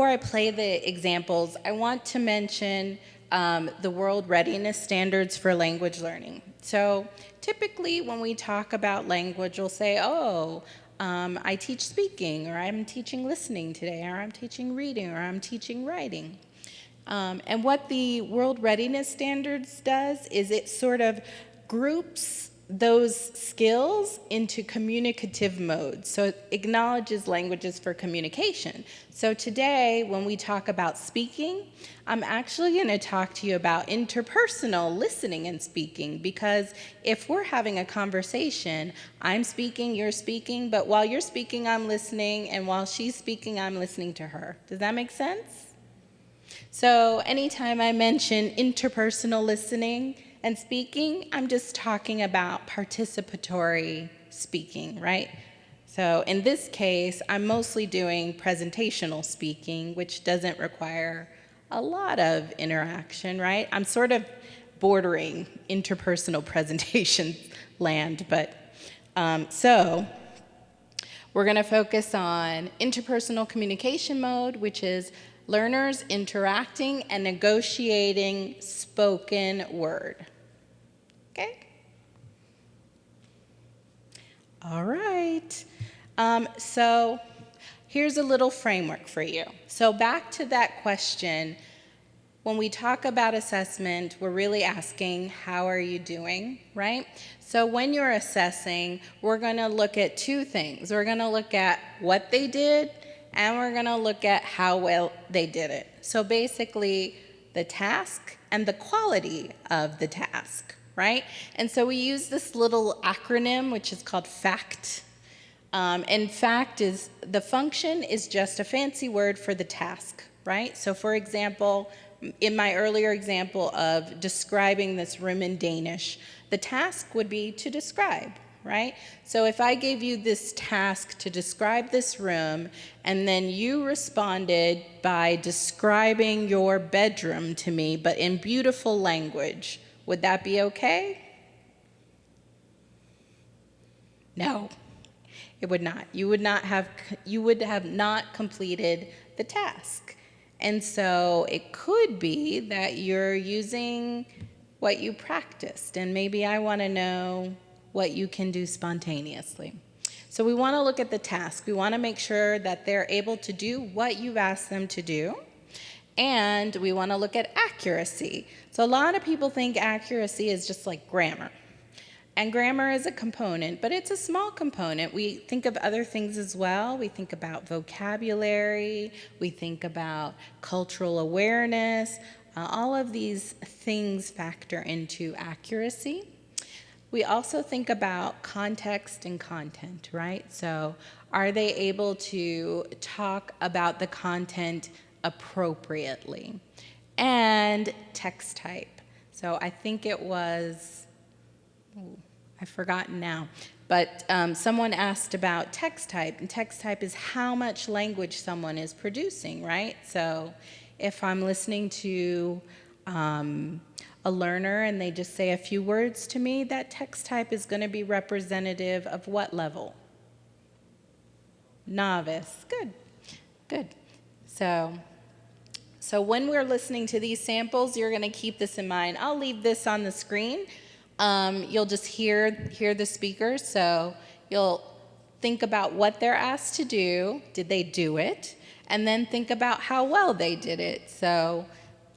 I play the examples, I want to mention the World Readiness Standards for Language Learning. So typically when we talk about language, we'll say, I teach speaking, or I'm teaching listening today, or I'm teaching reading, or I'm teaching writing. And what the World Readiness Standards does is it sort of groups those skills into communicative modes. So it acknowledges languages for communication. So today, when we talk about speaking, I'm actually going to talk to you about interpersonal listening and speaking, because if we're having a conversation, I'm speaking, you're speaking, but while you're speaking, I'm listening, and while she's speaking, I'm listening to her. Does that make sense? So anytime I mention interpersonal listening and speaking, I'm just talking about participatory speaking, right? So in this case, I'm mostly doing presentational speaking, which doesn't require a lot of interaction, right? I'm sort of bordering interpersonal presentation land, but so we're going to focus on interpersonal communication mode, which is learners interacting and negotiating spoken word. Okay? All right. So here's a little framework for you. So back to that question, when we talk about assessment, we're really asking, how are you doing, right? So when you're assessing, we're going to look at two things. We're going to look at what they did, and we're going to look at how well they did it. So basically, the task and the quality of the task, right? And so we use this little acronym, which is called FACT. And FACT is, the function is just a fancy word for the task, right? So for example, in my earlier example of describing this room in Danish, the task would be to describe, right? So if I gave you this task to describe this room, and then you responded by describing your bedroom to me, but in beautiful language, would that be okay? No, it would not. You would have not completed the task. And so it could be that you're using what you practiced, and maybe I want to know what you can do spontaneously. So we want to look at the task. We want to make sure that they're able to do what you've asked them to do. And we want to look at accuracy. So a lot of people think accuracy is just like grammar. And grammar is a component, but it's a small component. We think of other things as well. We think about vocabulary. We think about cultural awareness. All of these things factor into accuracy. We also think about context and content, right? So are they able to talk about the content appropriately? And text type. So I think it was, I've forgotten now, but someone asked about text type, and text type is how much language someone is producing, right? So if I'm listening to a learner and they just say a few words to me, that text type is going to be representative of what level? Novice. Good, good. So when we're listening to these samples, you're going to keep this in mind. I'll leave this on the screen. You'll just hear the speakers, so you'll think about what they're asked to do. Did they do it? And then think about how well they did it. So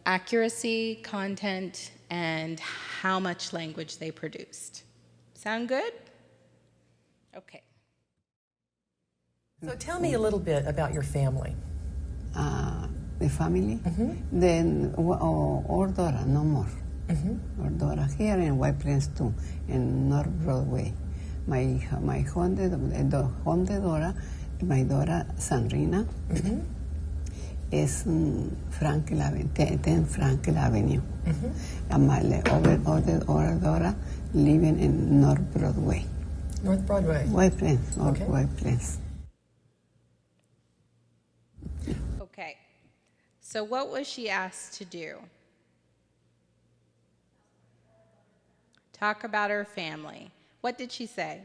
accuracy, content, and how much language they produced. Sound good? Okay. So tell me a little bit about your family. The family. Then Ordora, no more. Ordora here in White Plains too, in North Broadway. My home de Dora, my daughter Sandrina, is Franklin Avenue, 10 Franklin Avenue. And my other Dora living in North Broadway. North Broadway. White Plains, Okay. White Plains. Okay. So what was she asked to do? Talk about her family. What did she say?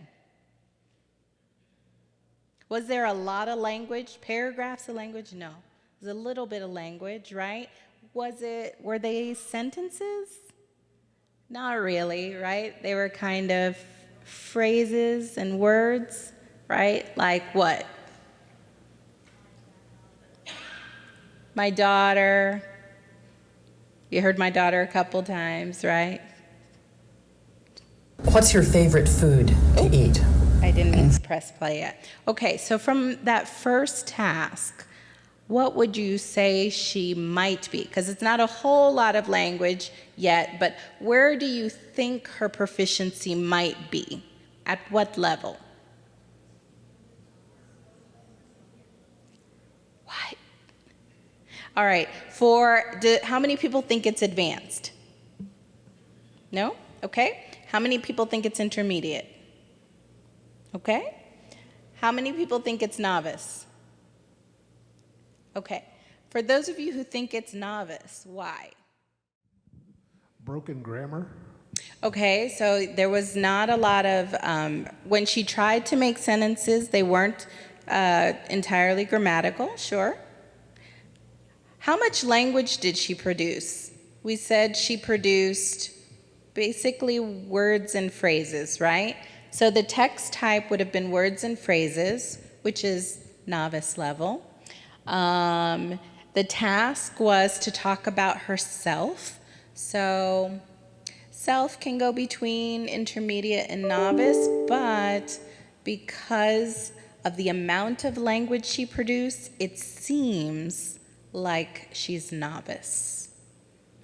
Was there a lot of language, paragraphs of language? No. It was a little bit of language, right? Were they sentences? Not really, right? They were kind of phrases and words, right? Like what? My daughter. You heard my daughter a couple times, right? What's your favorite food to eat? I didn't mean to press play yet. Okay, so from that first task, what would you say she might be? Because it's not a whole lot of language yet, but where do you think her proficiency might be? At what level? What? All right, how many people think it's advanced? No? Okay. How many people think it's intermediate? Okay. How many people think it's novice? Okay. For those of you who think it's novice, why? Broken grammar. Okay, so there was not a lot of, when she tried to make sentences, they weren't entirely grammatical, sure. How much language did she produce? We said she produced basically words and phrases, right? So the text type would have been words and phrases, which is novice level. The task was to talk about herself. So self can go between intermediate and novice, but because of the amount of language she produced, it seems like she's novice,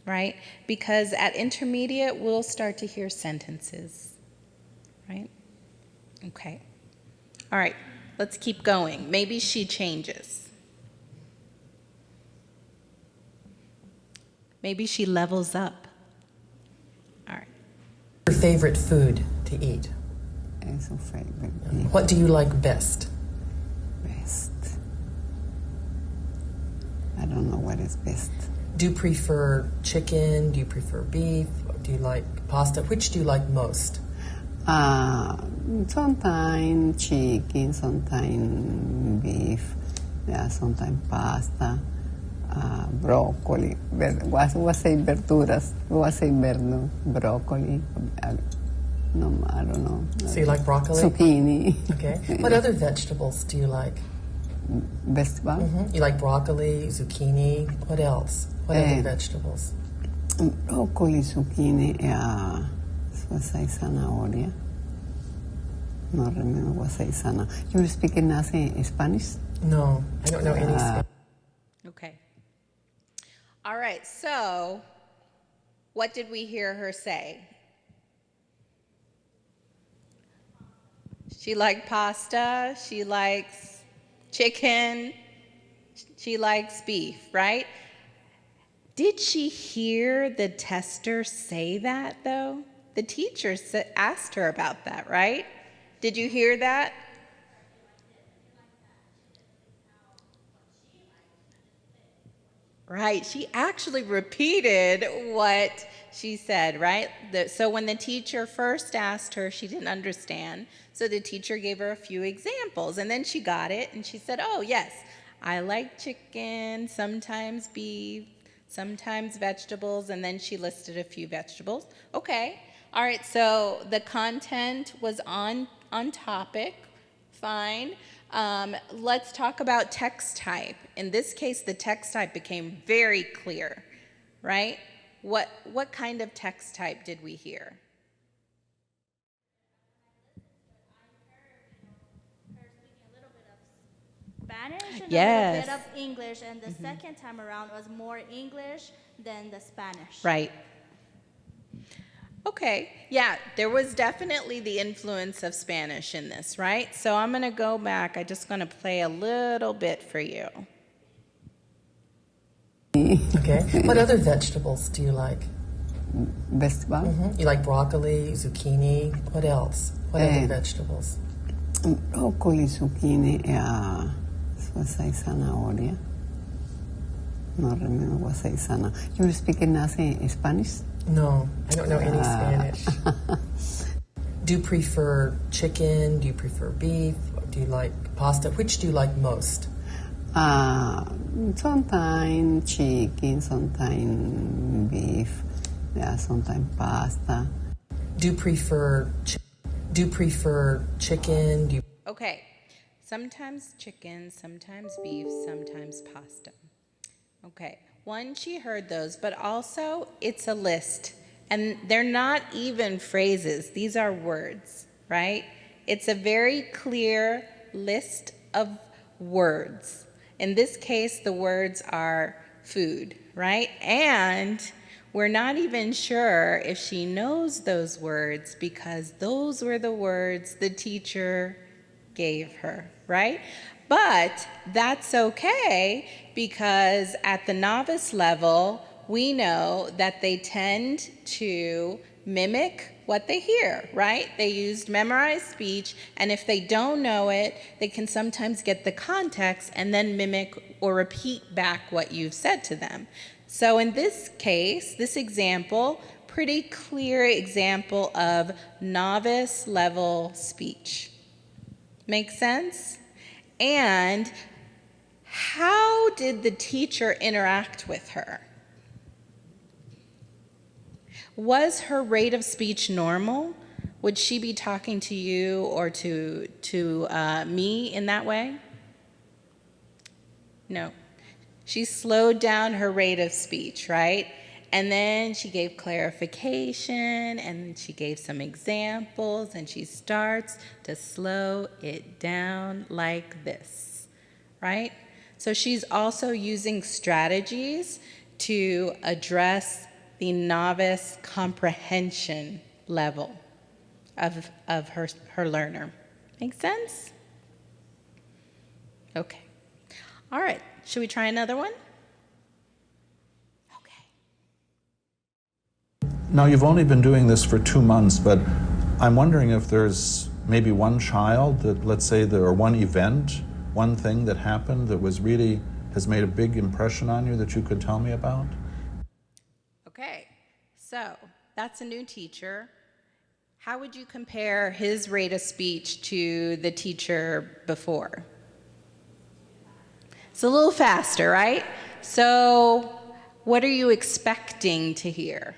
right? Because at intermediate, we'll start to hear sentences, right? Okay. All right, let's keep going. Maybe she changes. Maybe she levels up. All right. Your favorite food to eat? It's a favorite. What do you like best? Best. I don't know what is best. Do you prefer chicken? Do you prefer beef? Do you like pasta? Which do you like most? Sometimes chicken, sometimes beef, yeah, sometimes pasta, broccoli. Was say verduras? Was say broccoli? No, I don't know. So you like broccoli? Zucchini. Okay. What other vegetables do you like? Vegetable? You like broccoli, zucchini. What else? What other vegetables? Broccoli, zucchini, was say zanahoria. No remember what say zanahoria. You speak in Spanish? No, I don't know any Spanish. Okay. All right, so what did we hear her say? She liked pasta, she likes chicken, she likes beef, right? Did she hear the tester say that, though? The teacher asked her about that, right? Did you hear that? Right, she actually repeated what she said, right? So when the teacher first asked her, she didn't understand. So the teacher gave her a few examples, and then she got it, and she said, oh, yes, I like chicken, sometimes beef, sometimes vegetables, and then she listed a few vegetables. Okay, all right, so the content was on topic Fine. Let's talk about text type. In this case, the text type became very clear, right? What kind of text type did we hear? Spanish and Yes. a little bit of English, and the second time around was more English than the Spanish. Right. Okay, yeah, there was definitely the influence of Spanish in this, right? So I'm going to go back. I'm just going to play a little bit for you. Okay. What other vegetables do you like? Vegetable. You like broccoli, zucchini. What else? What other vegetables? Broccoli, zucchini, say zanahoria. No remember what say zanahoria. You speak in Spanish? No, I don't know any Spanish. Do you prefer chicken? Do you prefer beef? Do you like pasta? Which do you like most? Sometimes chicken, sometimes beef, sometimes pasta. Do you prefer chicken? Okay, sometimes chicken, sometimes beef, sometimes pasta. Okay, one, she heard those, but also it's a list. And they're not even phrases, these are words, right? It's a very clear list of words. In this case, the words are food, right? And we're not even sure if she knows those words because those were the words the teacher gave her, right? But that's okay because at the novice level, we know that they tend to mimic what they hear, right? They used memorized speech, and if they don't know it, they can sometimes get the context and then mimic or repeat back what you've said to them. So in this case, this example, pretty clear example of novice level speech. Make sense? And how did the teacher interact with her? Was her rate of speech normal? Would she be talking to you or to me in that way? No. She slowed down her rate of speech, right? And then she gave clarification, and she gave some examples, and she starts to slow it down like this, right? So she's also using strategies to address the novice comprehension level of her learner. Make sense? Okay. All right. Should we try another one? Okay. Now, you've only been doing this for 2 months, but I'm wondering if there's maybe one child that, let's say, or one event, one thing that happened that was really has made a big impression on you that you could tell me about? Okay, so that's a new teacher. How would you compare his rate of speech to the teacher before? It's a little faster, right? So what are you expecting to hear?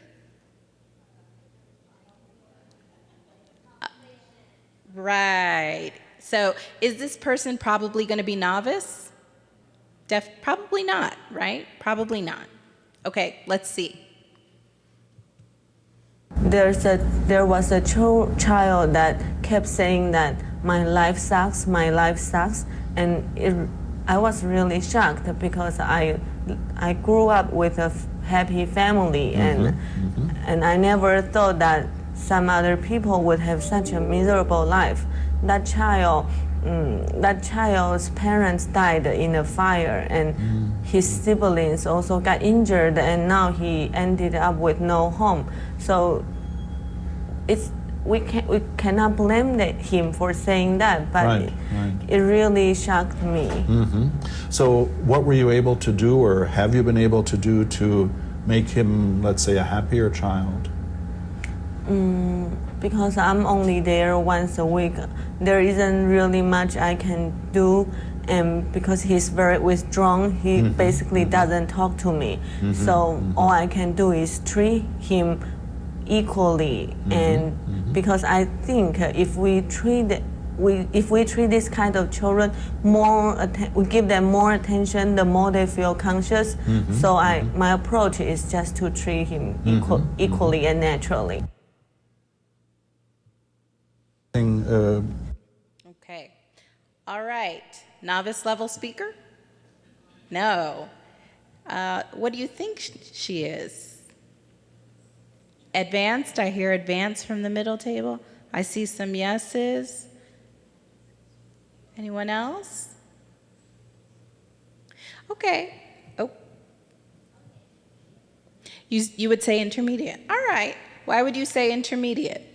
Right. So is this person probably going to be novice? Probably not, right? Probably not. Okay, let's see. There was a child that kept saying that my life sucks, and I was really shocked because I grew up with a happy family, and I never thought that some other people would have such a miserable life. That child's parents died in a fire, and his siblings also got injured, and now he ended up with no home. So we cannot blame him for saying that, but it really shocked me. So what were you able to do, or have you been able to do, to make him, let's say, a happier child? Because I'm only there once a week, there isn't really much I can do, and because he's very withdrawn, he basically doesn't talk to me. So all I can do is treat him equally, and because I think if we treat if we treat this kind of children we give them more attention, the more they feel conscious. So my approach is just to treat him equally and naturally. Okay. All right. Novice level speaker? No. What do you think she is? Advanced? I hear advanced from the middle table. I see some yeses. Anyone else? Okay. Oh. You would say intermediate. All right. Why would you say intermediate?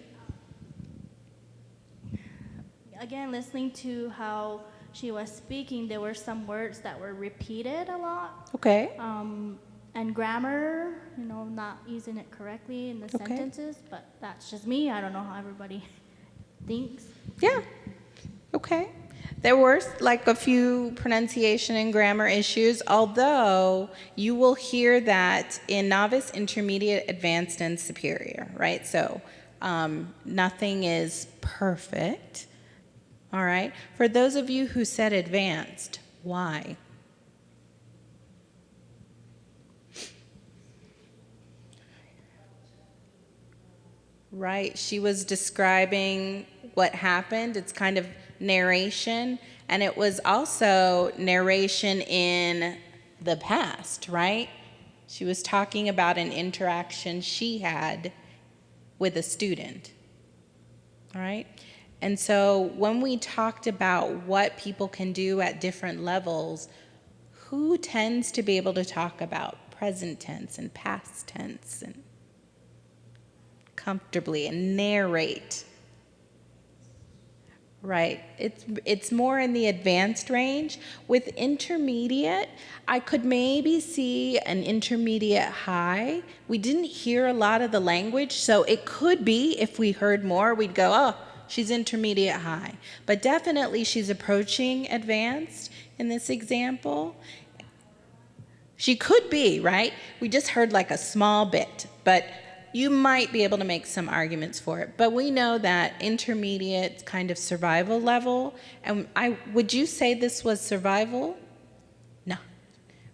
Again, listening to how she was speaking, there were some words that were repeated a lot. Okay. And grammar, not using it correctly in the sentences, but that's just me. I don't know how everybody thinks. Yeah. Okay. There were like a few pronunciation and grammar issues, although you will hear that in novice, intermediate, advanced, and superior, right? So nothing is perfect. All right. For those of you who said advanced, why? Right. She was describing what happened. It's kind of narration, and it was also narration in the past, right? She was talking about an interaction she had with a student. All right. And so when we talked about what people can do at different levels, who tends to be able to talk about present tense and past tense and comfortably and narrate? Right. It's more in the advanced range. With intermediate, I could maybe see an intermediate high. We didn't hear a lot of the language, so it could be if we heard more, we'd go, oh, she's intermediate high. But definitely she's approaching advanced in this example. She could be, right? We just heard like a small bit, but you might be able to make some arguments for it. But we know that intermediate kind of survival level, and would you say this was survival? No,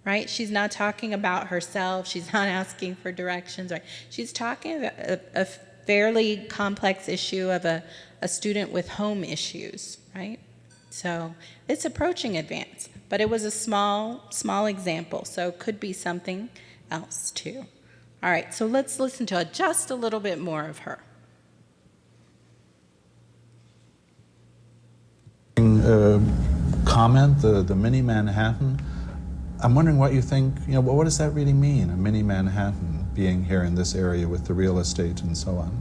right? She's not talking about herself. She's not asking for directions, right? She's talking about a fairly complex issue of a student with home issues, right? So it's approaching advanced, but it was a small example, so it could be something else too. All right, so let's listen to just a little bit more of her. Comment, the mini Manhattan. I'm wondering what you think, what does that really mean, a mini Manhattan being here in this area with the real estate and so on?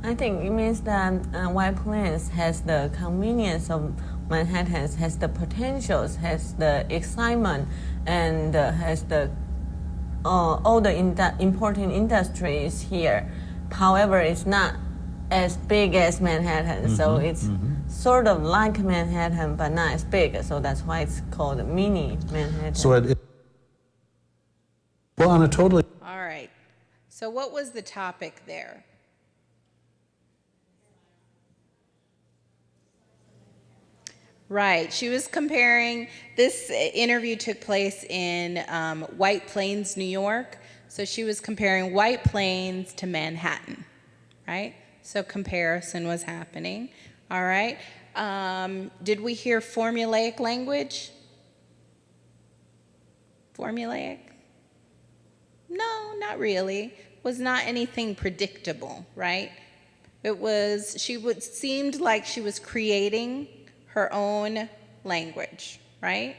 I think it means that White Plains has the convenience of Manhattan, has the potentials, has the excitement, and has the all the important industries here. However, it's not as big as Manhattan, so it's sort of like Manhattan, but not as big. So that's why it's called mini Manhattan. So well, on a totally... All right. So what was the topic there? Right. She was comparing, this interview took place in White Plains, New York. So she was comparing White Plains to Manhattan, right? So comparison was happening. All right. Did we hear formulaic language? Formulaic? No, not really. Was not anything predictable, right? It was, seemed like she was creating her own language, right?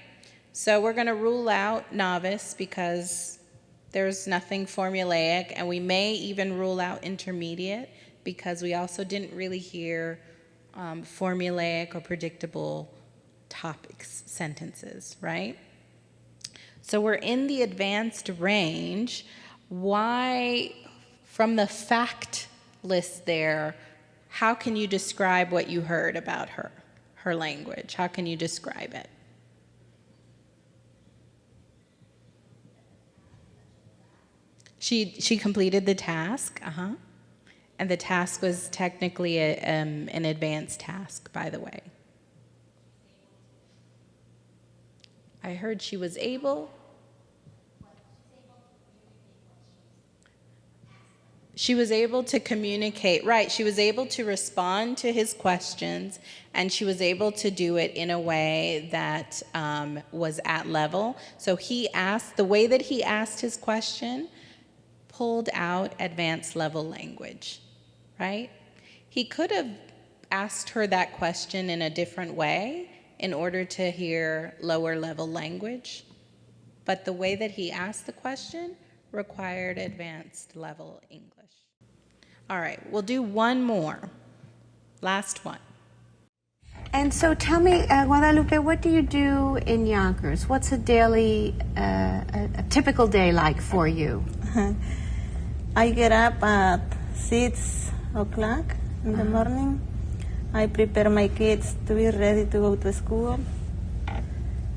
So we're going to rule out novice because there's nothing formulaic, and we may even rule out intermediate because we also didn't really hear formulaic or predictable topics, sentences, right? So we're in the advanced range. Why, from the fact list there, how can you describe what you heard about her language? How can you describe it? She completed the task, And the task was technically an advanced task, by the way. I heard she was able. She was able to communicate, right? She was able to respond to his questions, and she was able to do it in a way that was at level. So the way that he asked his question pulled out advanced level language, right? He could have asked her that question in a different way in order to hear lower level language, but the way that he asked the question required advanced level English. All right, we'll do one more. Last one. And so tell me, Guadalupe, what do you do in Yonkers? What's a daily, a typical day like for you? I get up at 6 o'clock in the morning. I prepare my kids to be ready to go to school.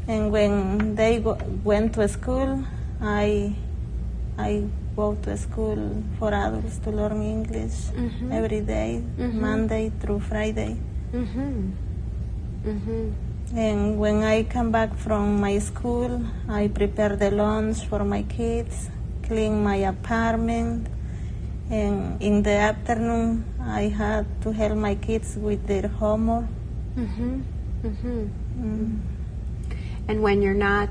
And when they went to school, I go to school for adults to learn English every day, Monday through Friday. And when I come back from my school, I prepare the lunch for my kids, clean my apartment, and in the afternoon, I had to help my kids with their homework. And when you're not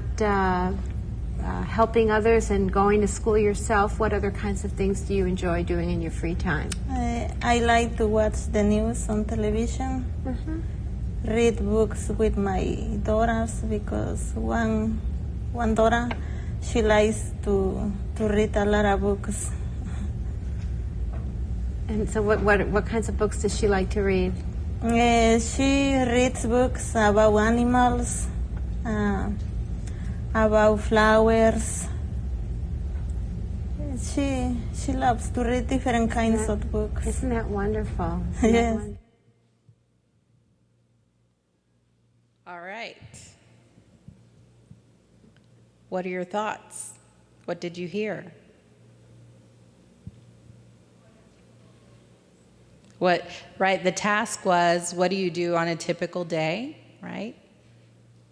helping others and going to school yourself, what other kinds of things do you enjoy doing in your free time? I like to watch the news on television, read books with my daughters, because one daughter, she likes to read a lot of books. And so what kinds of books does she like to read? She reads books about animals, about flowers. She loves to read different kinds of books. Isn't that wonderful? Yes. All right. What are your thoughts? What did you hear? Right, the task was, what do you do on a typical day, right?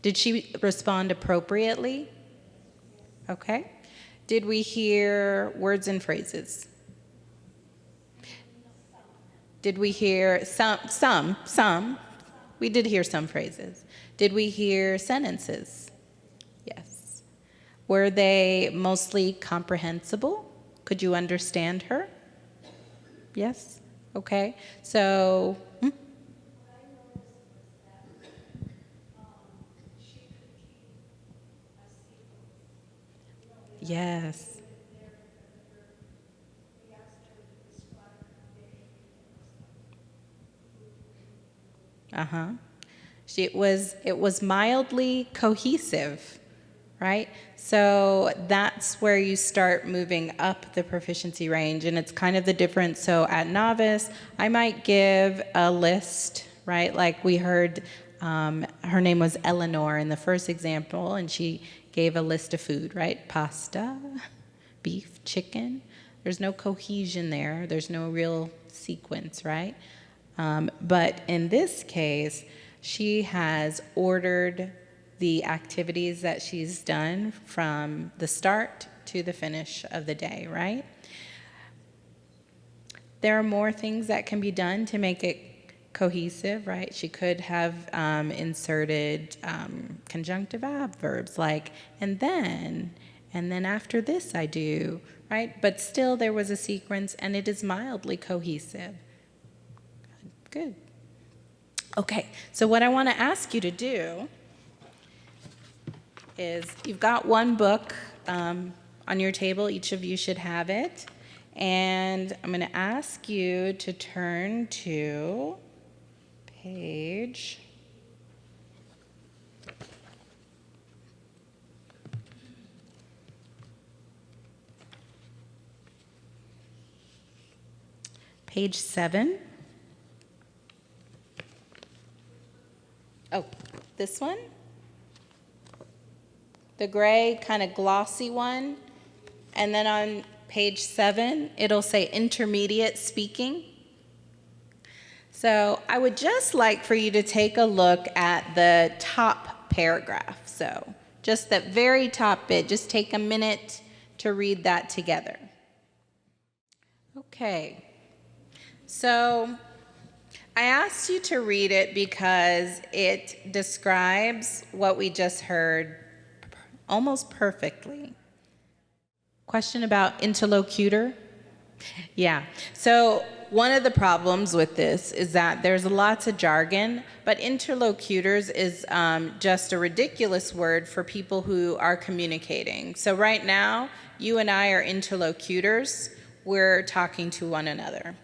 Did she respond appropriately? Okay. Did we hear words and phrases? Did we hear some? We did hear some phrases. Did we hear sentences? Yes. Were they mostly comprehensible? Could you understand her? Yes? Okay. So, yes. It was mildly cohesive, right? So that's where you start moving up the proficiency range, and it's kind of the difference. So at novice, I might give a list, right? Like we heard, her name was Eleanor in the first example, and she gave a list of food, right? Pasta, beef, chicken. There's no cohesion there. There's no real sequence, right? But in this case, she has ordered the activities that she's done from the start to the finish of the day, right? There are more things that can be done to make it cohesive, right? She could have inserted conjunctive adverbs like, and then after this I do, right? But still there was a sequence, and it is mildly cohesive. Good. Okay, so what I want to ask you to do is, you've got one book on your table. Each of you should have it. And I'm going to ask you to turn to page 7. Oh, this one? The gray, kind of glossy one. And then page 7, it'll say intermediate speaking. So I would just like for you to take a look at the top paragraph. So just that very top bit, just take a minute to read that together. Okay, so I asked you to read it because it describes what we just heard almost perfectly. Question about interlocutor? Yeah, so one of the problems with this is that there's lots of jargon, but interlocutors is just a ridiculous word for people who are communicating. So right now, you and I are interlocutors. We're talking to one another,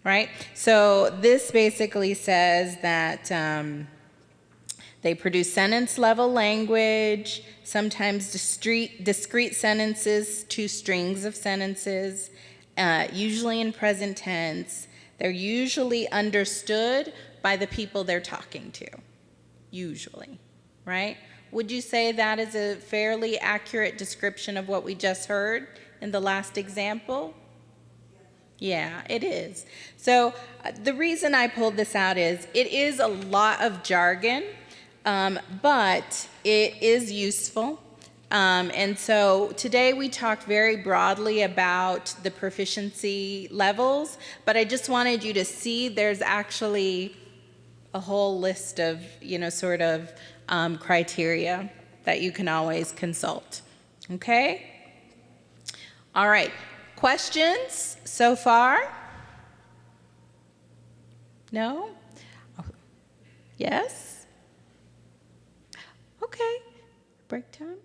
right? So this basically says that they produce sentence level language, sometimes discrete sentences, 2 strings of sentences, usually in present tense. They're usually understood by the people they're talking to, usually, right? Would you say that is a fairly accurate description of what we just heard in the last example? Yeah, it is. So the reason I pulled this out is it is a lot of jargon, but it is useful. And so today we talked very broadly about the proficiency levels, but I just wanted you to see there's actually a whole list of, sort of criteria that you can always consult. Okay? All right. Questions so far? No? Yes? Okay. Break time?